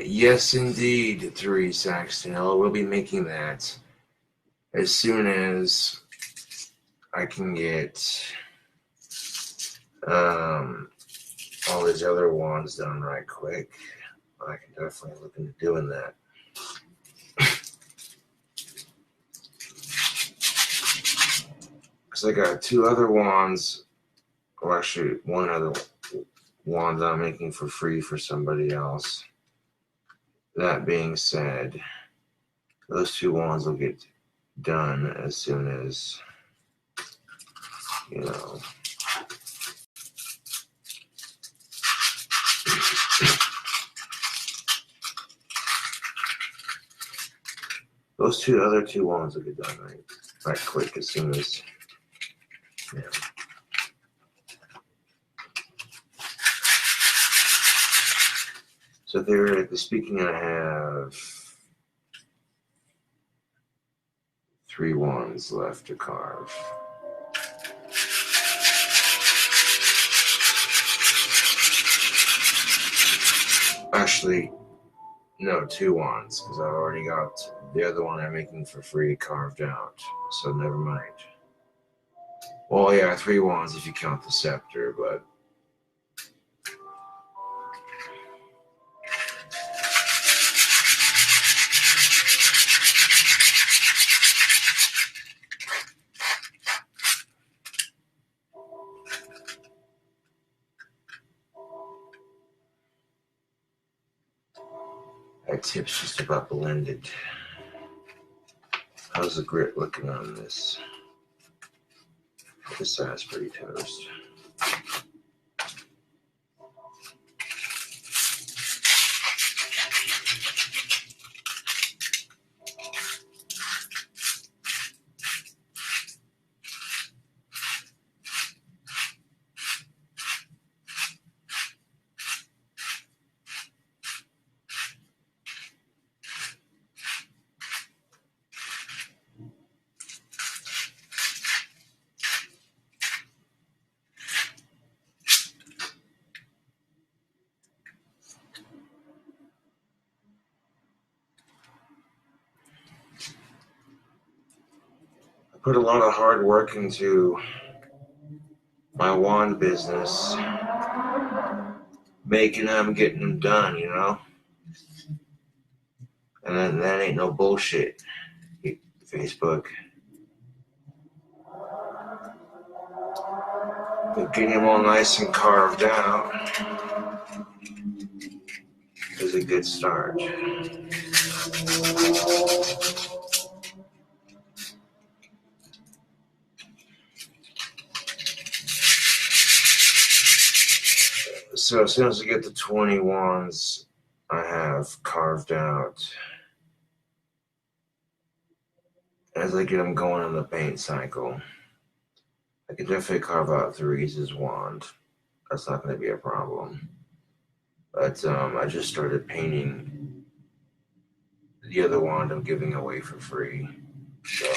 Yes, indeed, Therese Axtell. We'll be making that as soon as I can get all these other wands done right quick. I can definitely look into doing that. Because I got two other wands, or actually one other wand that I'm making for free for somebody else. That being said, those two wands will get done as soon as, you know. Those other two wands will get done right quick as soon as, yeah. So theoretically speaking, I have 3 wands left to carve. Actually, no, 2 wands, because I've already got the other one I'm making for free carved out, so never mind. Well, yeah, 3 wands if you count the scepter, but that tip's just about blended. How's the grit looking on this? This side's pretty toast. Put a lot of hard work into my wand business, making them, getting them done, you know? And then that ain't no bullshit, Facebook. But getting them all nice and carved out is a good start. So as soon as I get the 20 wands I have carved out, as I get them going on the paint cycle, I can definitely carve out Therese's wand. That's not going to be a problem. But I just started painting the other wand I'm giving away for free. So,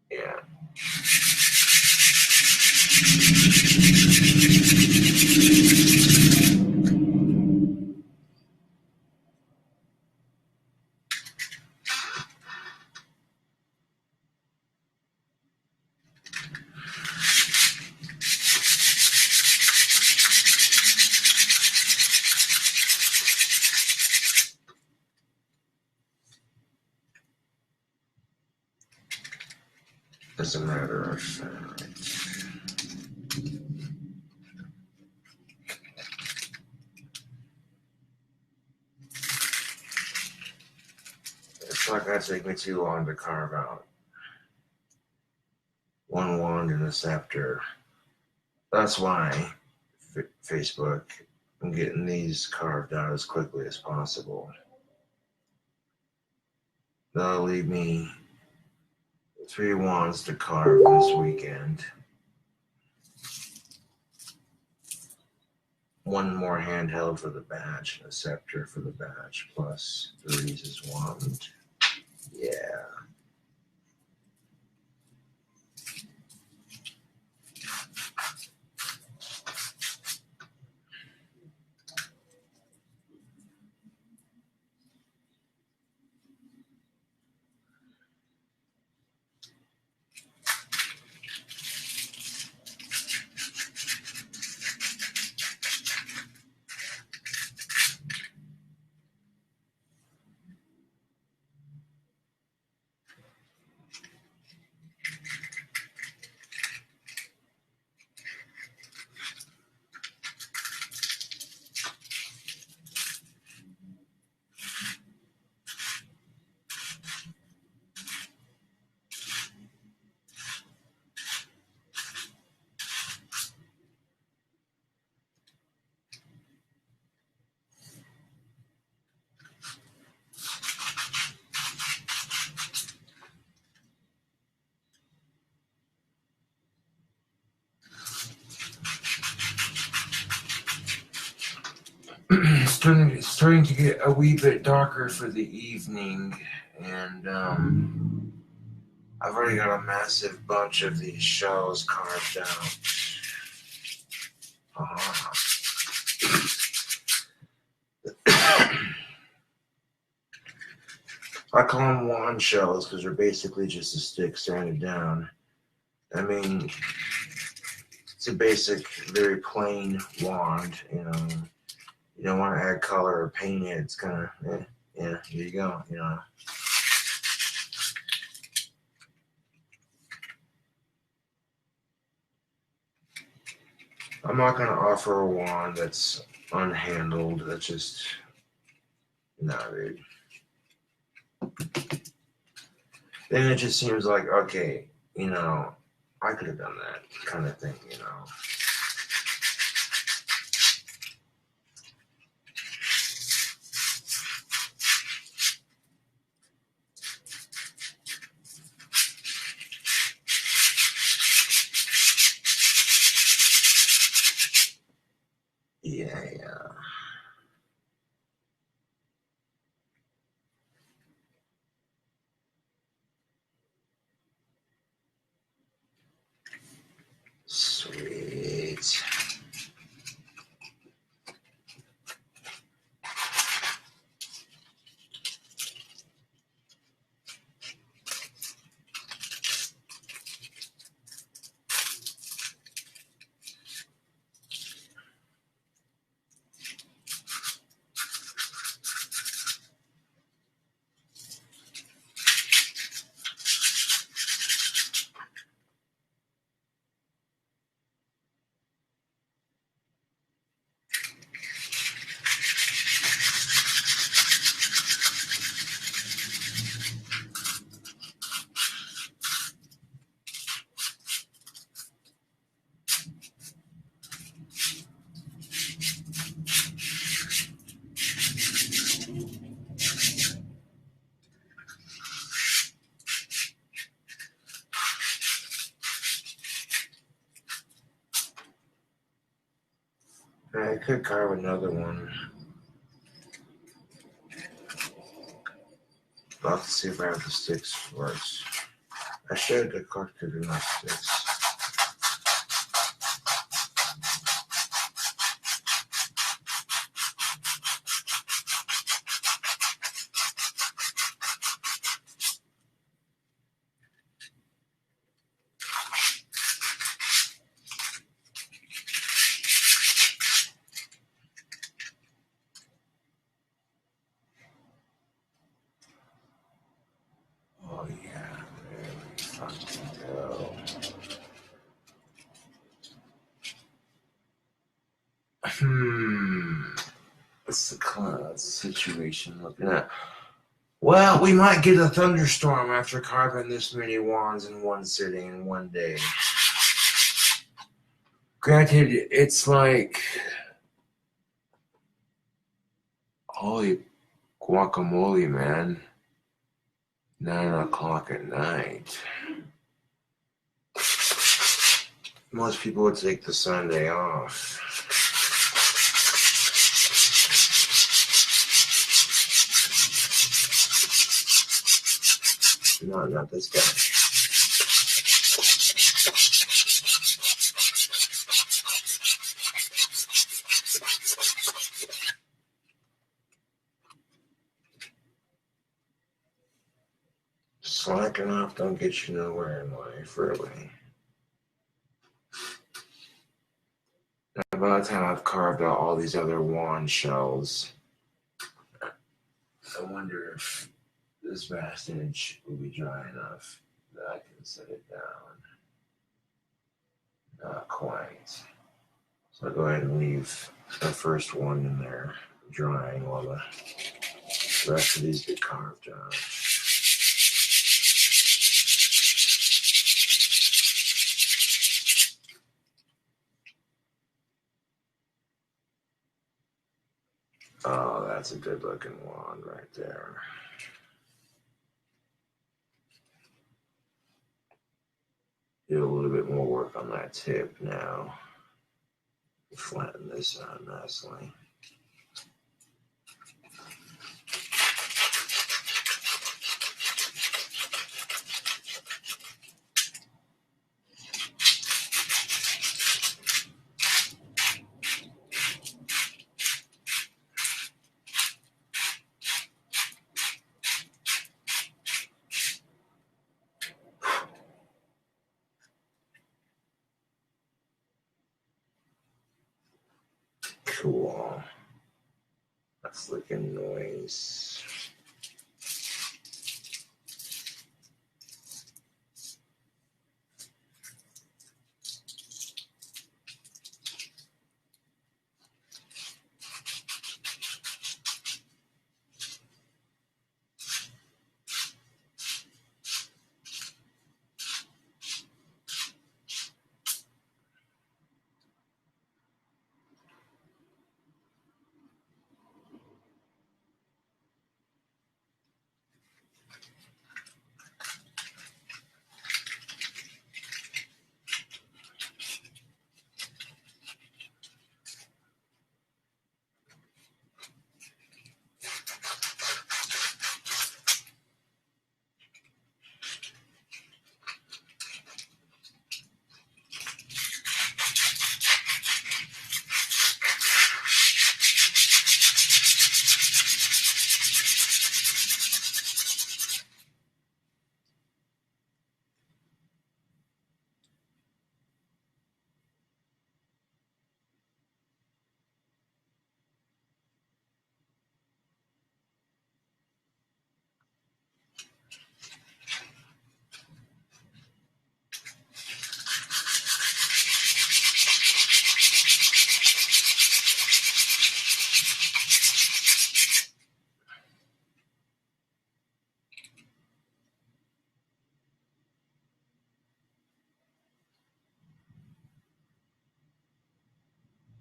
yeah. As a matter of fact. It's not going to take me too long to carve out one wand and a scepter. That's why Facebook, I'm getting these carved out as quickly as possible. That'll leave me 3 wands to carve this weekend. 1 more handheld for the badge, a scepter for the badge, plus Therese's wand. Yeah. It's starting to get a wee bit darker for the evening, and I've already got a massive bunch of these shells carved out. I call them wand shells because they're basically just a stick sanded down. I mean, it's a basic, very plain wand, you know. You don't want to add color or paint it. It's kind of, yeah, here you go, you know. I'm not going to offer a wand that's unhandled. That's just, no, dude. Then it just seems like, okay, you know, I could have done that kind of thing, you know. Yeah. Sweet. I could carve another one. I'll have to see if I have the sticks first. I should have collected enough sticks. Oh yeah, there we fucking go. What's the cloud situation looking at? Well, we might get a thunderstorm after carving this many wands in one sitting in one day. Granted, it's like, holy guacamole, man. 9 o'clock at night. Most people would take the Sunday off. No, not this guy. Slacking off don't get you nowhere in life, really. Now, by the time I've carved out all these other wand shells, I wonder if this bastinage will be dry enough that I can set it down. Not quite. So I'll go ahead and leave the first one in there drying while the rest of these get carved out. Oh, that's a good looking wand right there. Do a little bit more work on that tip now. Flatten this out nicely. Cool. That's looking nice.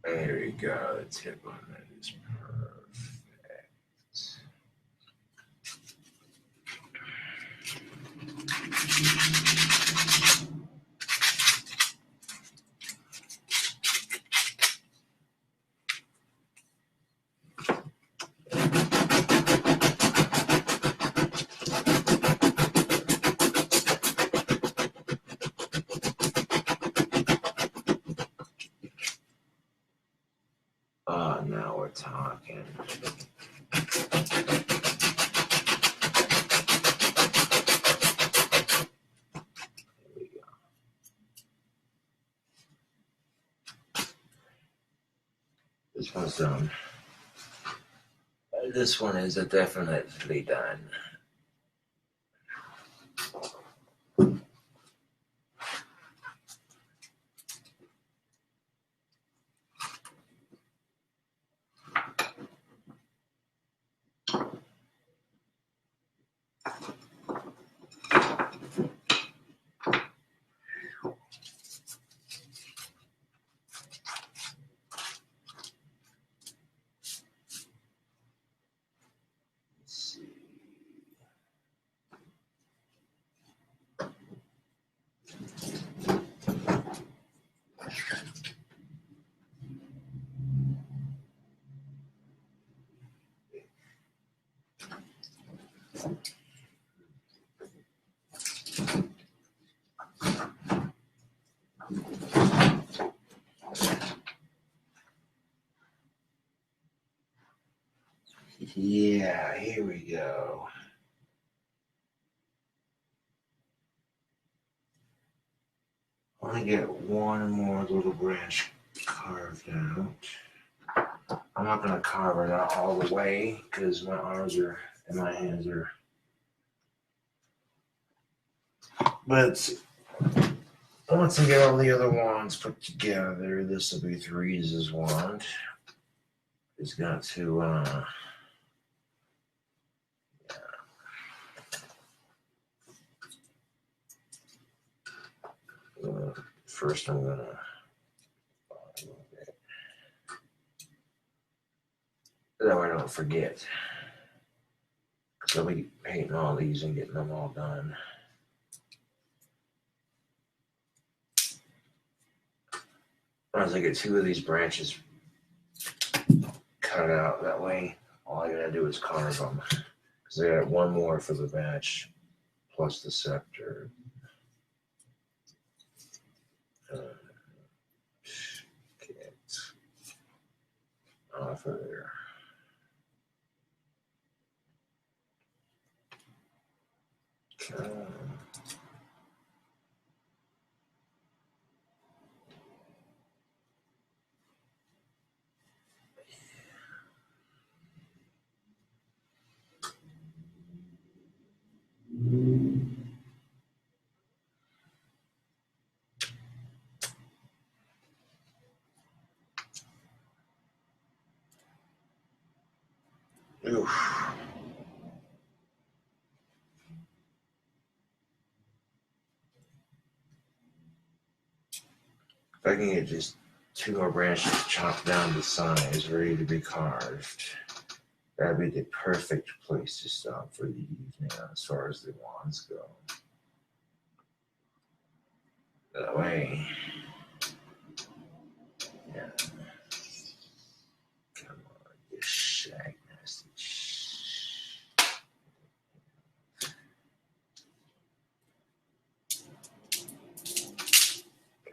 There we go. The tip on that is perfect. Now we're talking. There we go. This one's done. This one is definitely done. Yeah, here we go. I want to get one more little branch carved out. I'm not going to carve it out all the way because my arms are and my hands are. But once I get all the other wands put together, this will be Therese's wand. It's got to, first I'm going to, that way I don't forget. Because I'll be painting all these and getting them all done. Once I get two of these branches cut out, that way all I gotta do is carve them. Because I got one more for the batch, plus the scepter. Get off of there. Okay. Oof. If I can get just two more branches chopped down to size, ready to be carved, that'd be the perfect place to stop for the evening as far as the wands go. That way, yeah. Come on, you shag nasty.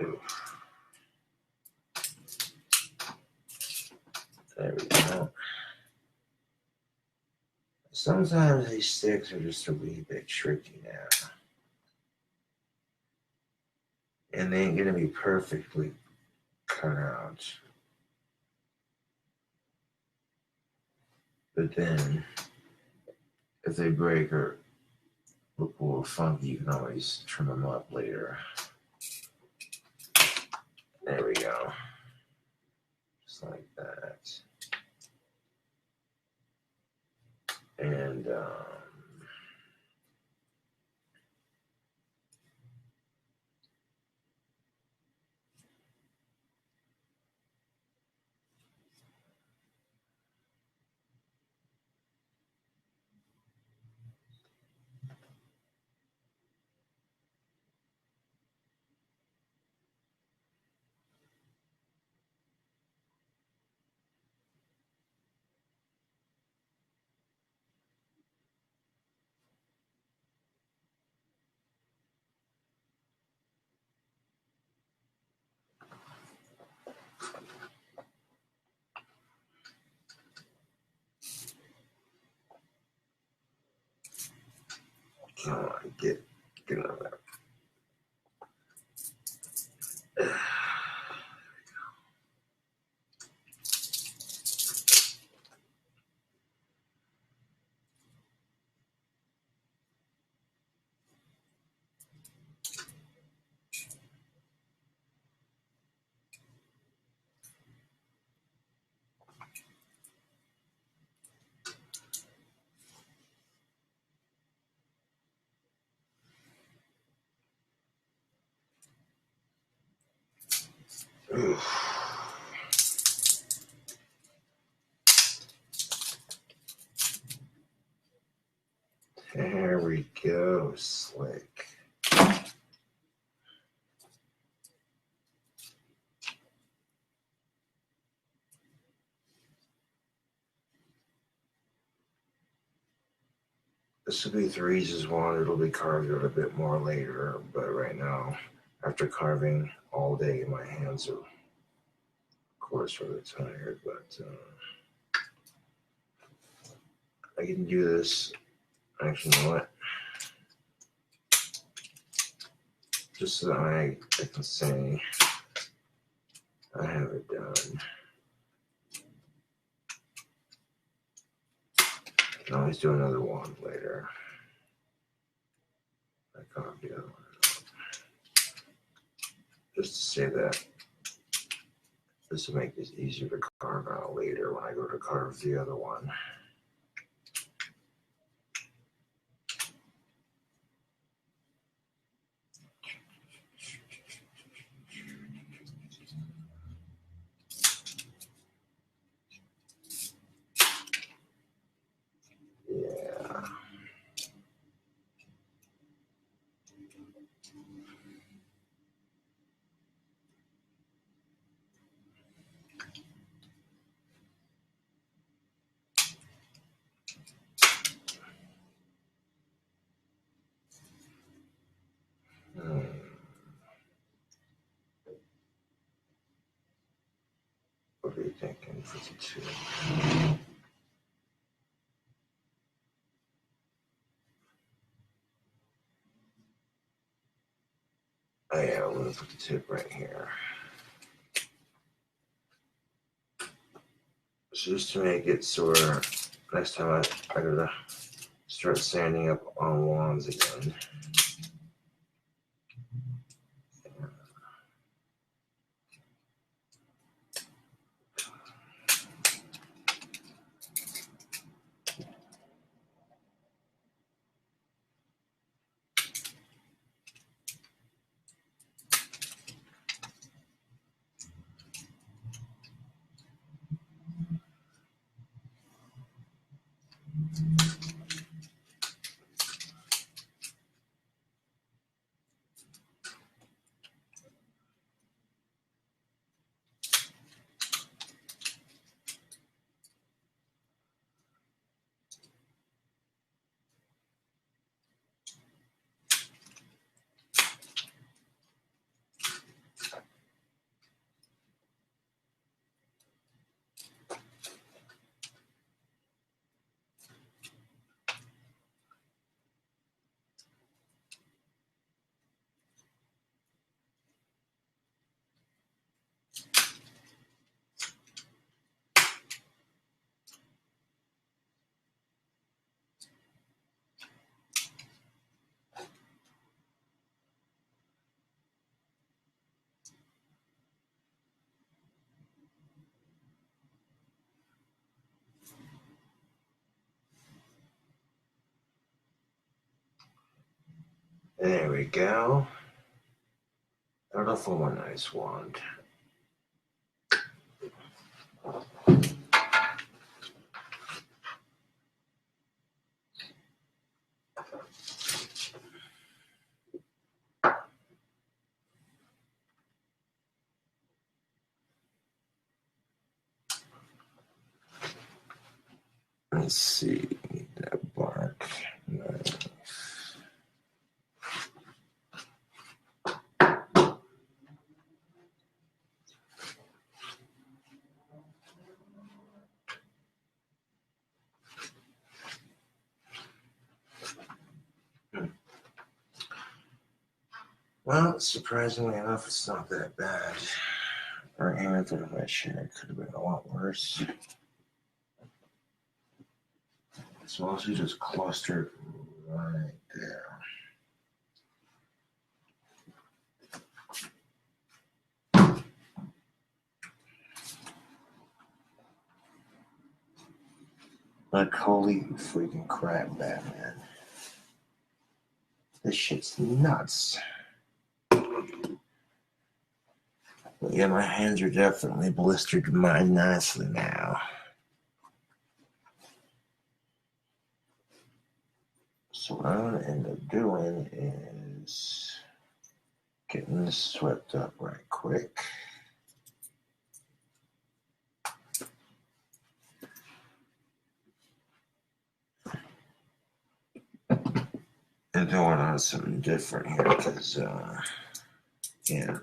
Oof. There we go. Sometimes these sticks are just a wee bit tricky now. And they ain't gonna be perfectly cut out. But then, if they break or look a little funky, you can always trim them up later. There we go. Just like that. And, come on, get on that. There we go, slick. This will be Therese's wand. It'll be carved out a bit more later, but right now, after carving all day, my hands are, of course, really tired, but I can do this. Actually, you know what? Just so that I can say I have it done. I can always do another one later. I copy that one just to say that this will make this easier to carve out later when I go to carve the other one. Yeah. What are you thinking? 52. Oh yeah, I'm gonna put the tip right here. So just to make it so next time I gotta start sanding up on wands again. There we go. That'll form a nice wand. Let's see, need that bark. Nice. Well, surprisingly enough, it's not that bad. Right here at the red shade, it could have been a lot worse. It's mostly just clustered right there. Like, holy freaking crap, Batman. This shit's nuts. But yeah, my hands are definitely blistered nicely now. So what I'm going to end up doing is getting this swept up right quick. And going on something different here because, yeah.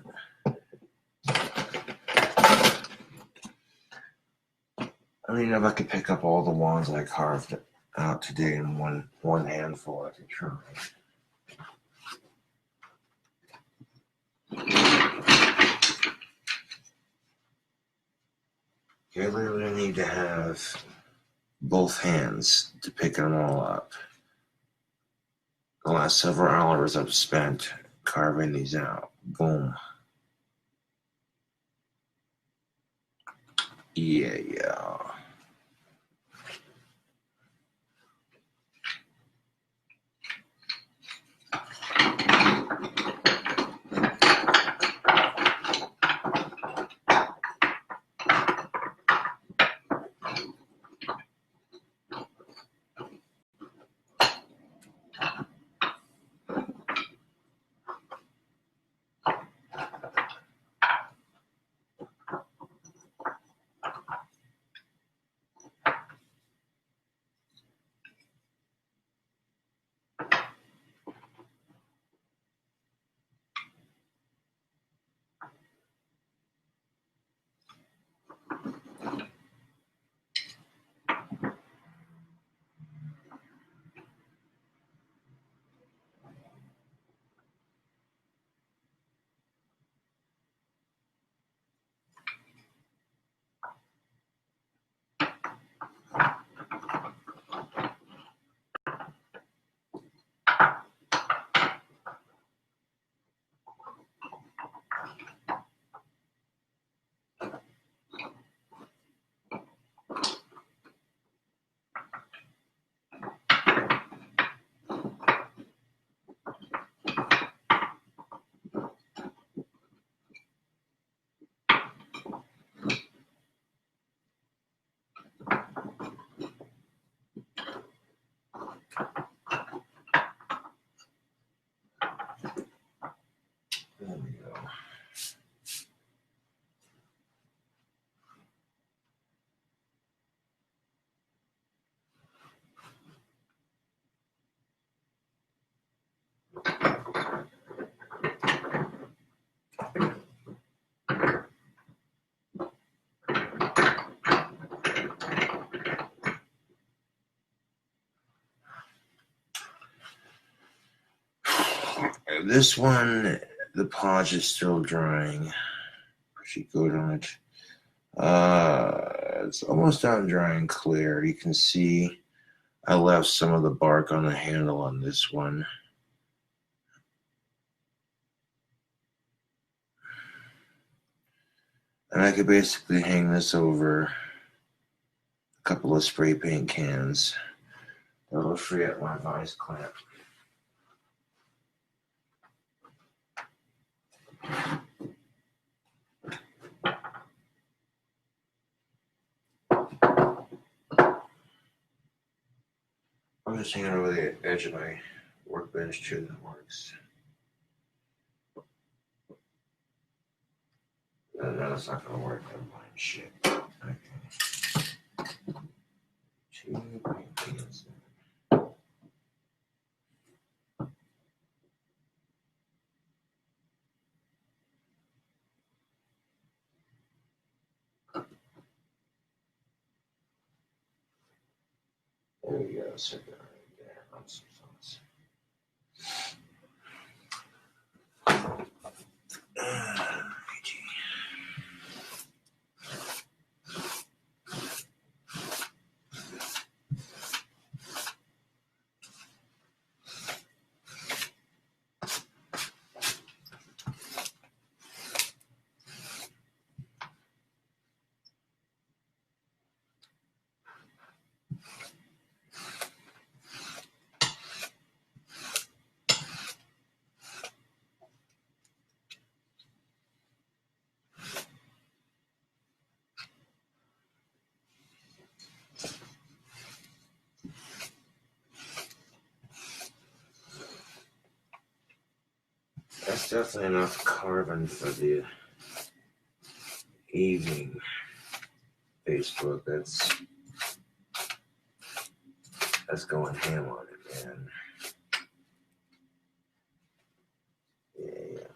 I mean, if I could pick up all the wands I carved out today in one handful. I can try. You literally need to have both hands to pick them all up. The last several hours I've spent carving these out. Boom. Yeah. There we go. This one, the polish is still drying. Pretty good on it. It's almost done drying clear. You can see I left some of the bark on the handle on this one. And I could basically hang this over a couple of spray paint cans. That'll free up my vice clamp. I'm just hanging over the edge of my workbench too. That works. No, that's not going to work. I'm buying shit. Okay. 2 paint cans. There we go. Set that right there. On some sauce. That's definitely enough carbon for the evening Facebook. That's going ham on it, man. Yeah.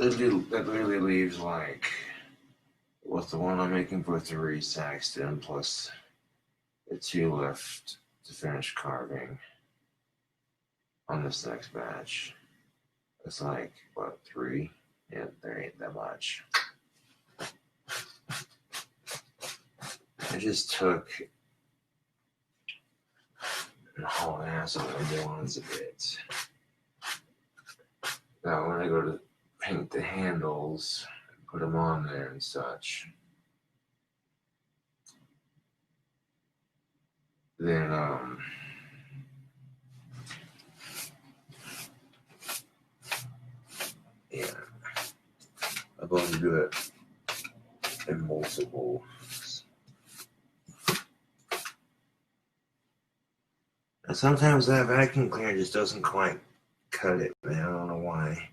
That literally leaves like, what's the one I'm making for 3 Saxton plus the 2 left to finish carving on this next batch. It's like, what, 3? Yeah, there ain't that much. I just took and hauled ass on the ones a bit. Now when I go to paint the handles, put them on there and such, then yeah, I'm going to do it in multiple. And sometimes that vacuum cleaner just doesn't quite cut it, man. I don't know why.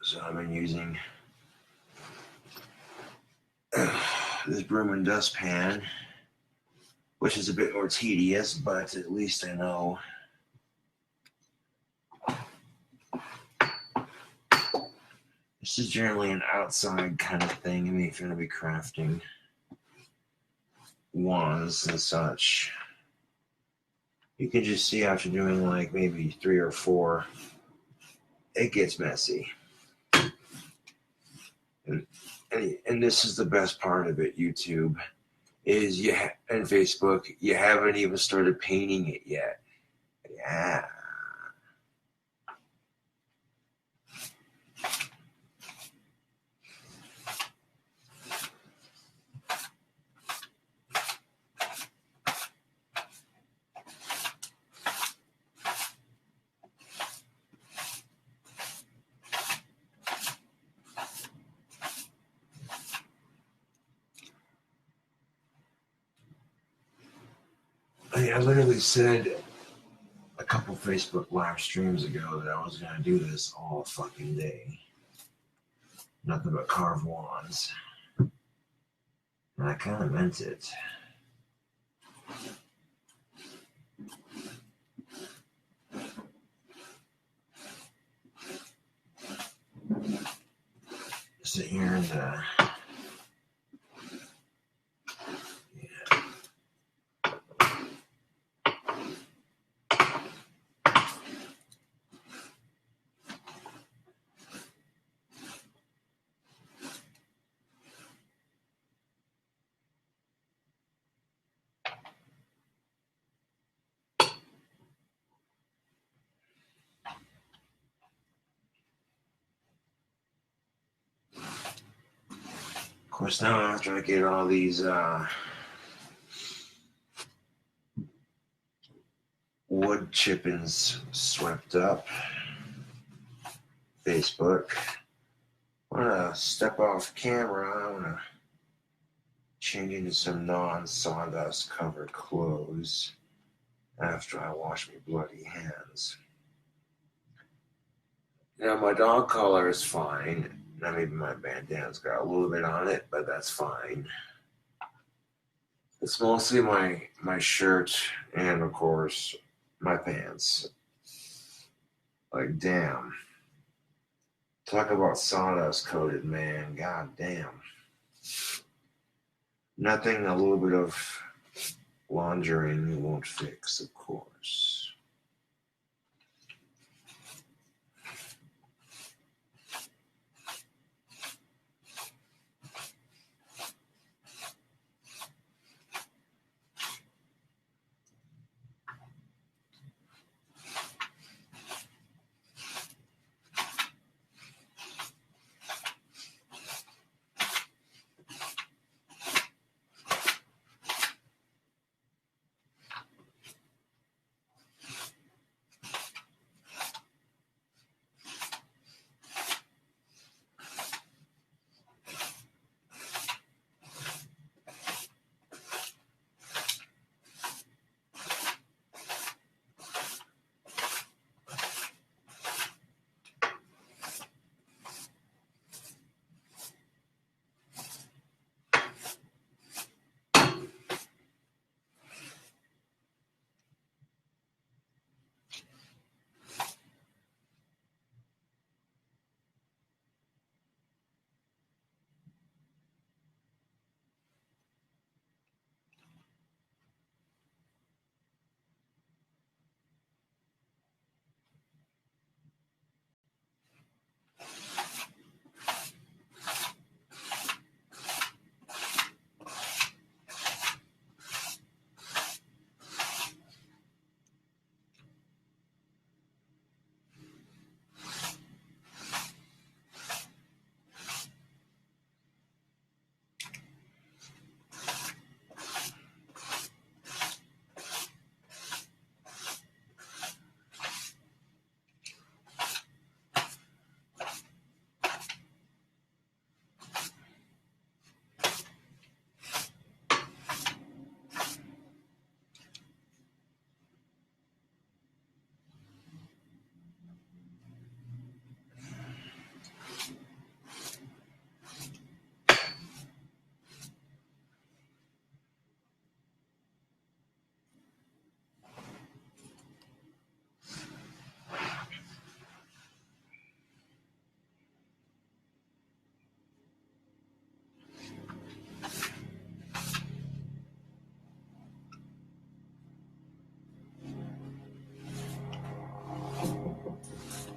So I've been using this broom and dustpan, which is a bit more tedious, but at least I know this is generally an outside kind of thing. I mean, if you're going to be crafting wands and such, you can just see after doing like maybe 3 or 4, it gets messy. And this is the best part of it, YouTube, is and Facebook, you haven't even started painting it yet. Yeah. I literally said a couple Facebook live streams ago that I was going to do this all fucking day. Nothing but carve wands. And I kind of meant it. Sit here and of course, now after I get all these wood chippings swept up, Facebook, I'm gonna step off camera. I'm gonna change into some non-sawdust covered clothes after I wash my bloody hands. Now my dog collar is fine. Now maybe my bandana's got a little bit on it, but that's fine. It's mostly my shirt and of course my pants. Like damn. Talk about sawdust coated, man. God damn. Nothing a little bit of laundering won't fix, of course.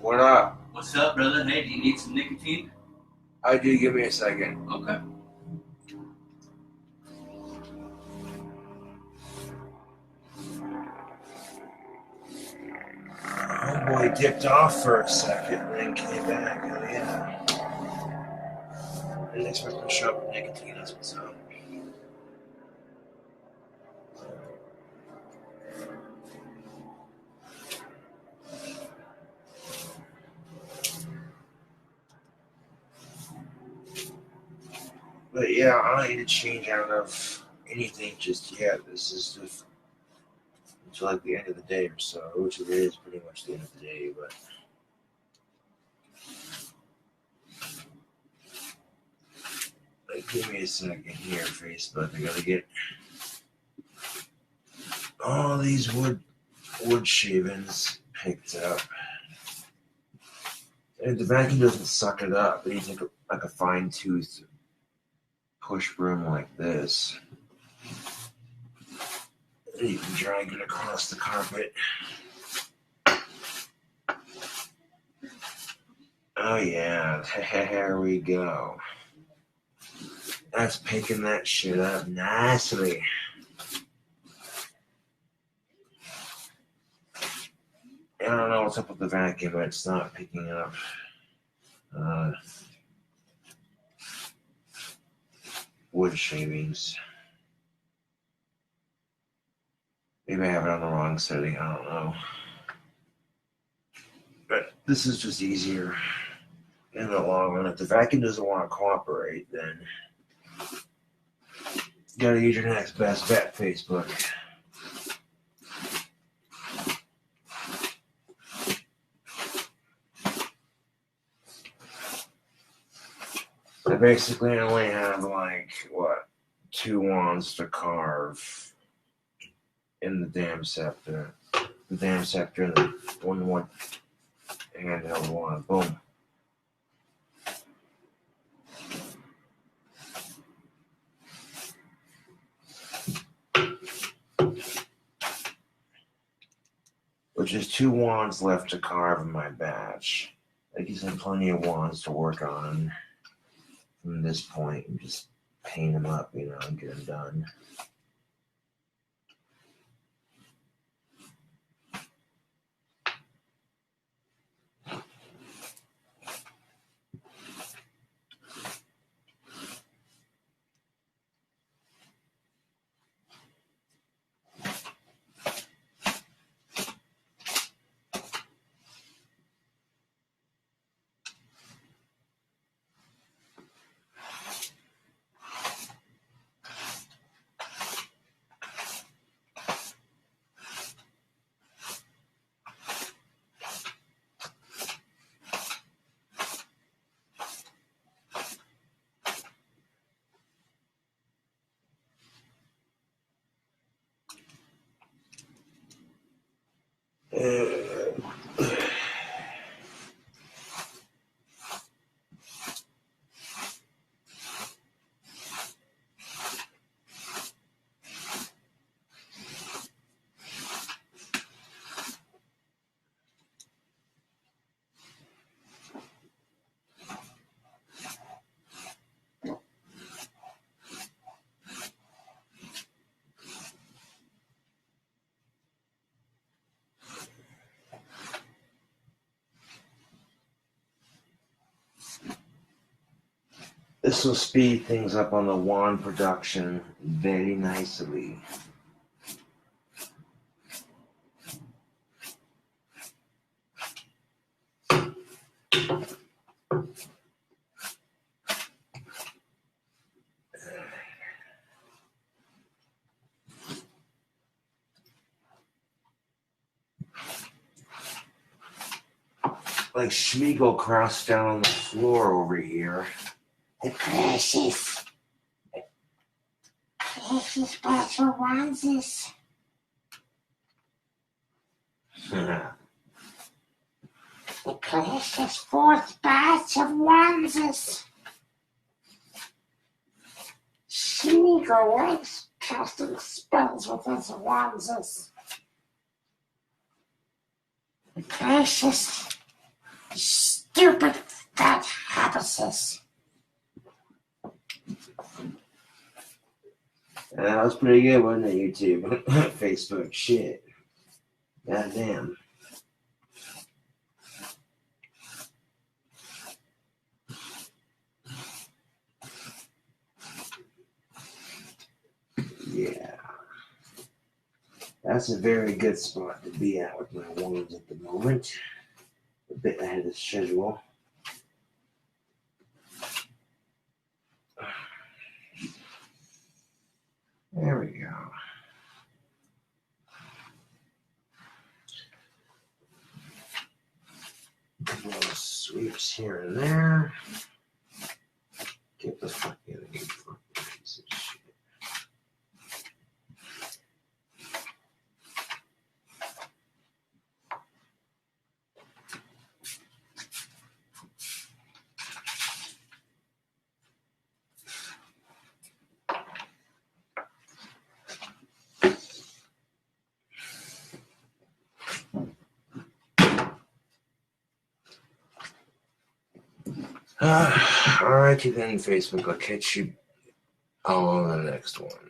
What up? What's up, brother? Hey, do you need some nicotine? I do. Give me a second. Okay. Homeboy dipped off for a second and then came back. Oh, yeah. I didn't expect him to show up with nicotine. That's what's up. But yeah, I don't need to change out of anything just yet. This is just until like the end of the day or so, which it is pretty much the end of the day. But give me a second here, Facebook. I gotta get all these wood shavings picked up. And the vacuum doesn't suck it up. It needs like a fine tooth push broom like this. And you can drag it across the carpet. Oh yeah, there we go. That's picking that shit up nicely. I don't know what's up with the vacuum, but it's not picking up wood shavings. Maybe I have it on the wrong setting, I don't know. But this is just easier in the long run. If the vacuum doesn't want to cooperate, then you gotta use your next best bet, Facebook. I basically only have like, 2 wands to carve in the damn scepter. The damn scepter and the one handheld one. Boom. Which is 2 wands left to carve in my batch. That gives me plenty of wands to work on from this point and just paint them up, and get them done. This will speed things up on the wand production very nicely. Like Schmiegel crossed down on the floor over here. The precious batch of onesies. The precious 4th batch of onesies. Schmiegel likes casting spells with his onesies. The precious Stupid fat happiness. That was pretty good, wasn't it, YouTube? Facebook, shit. Goddamn. Yeah. That's a very good spot to be at with my ones at the moment. A bit ahead of schedule. There we go. Little sweeps here and there. Get the fuck in of here, fucking piece of shit. Alrighty then, Facebook. I'll catch you all on the next one.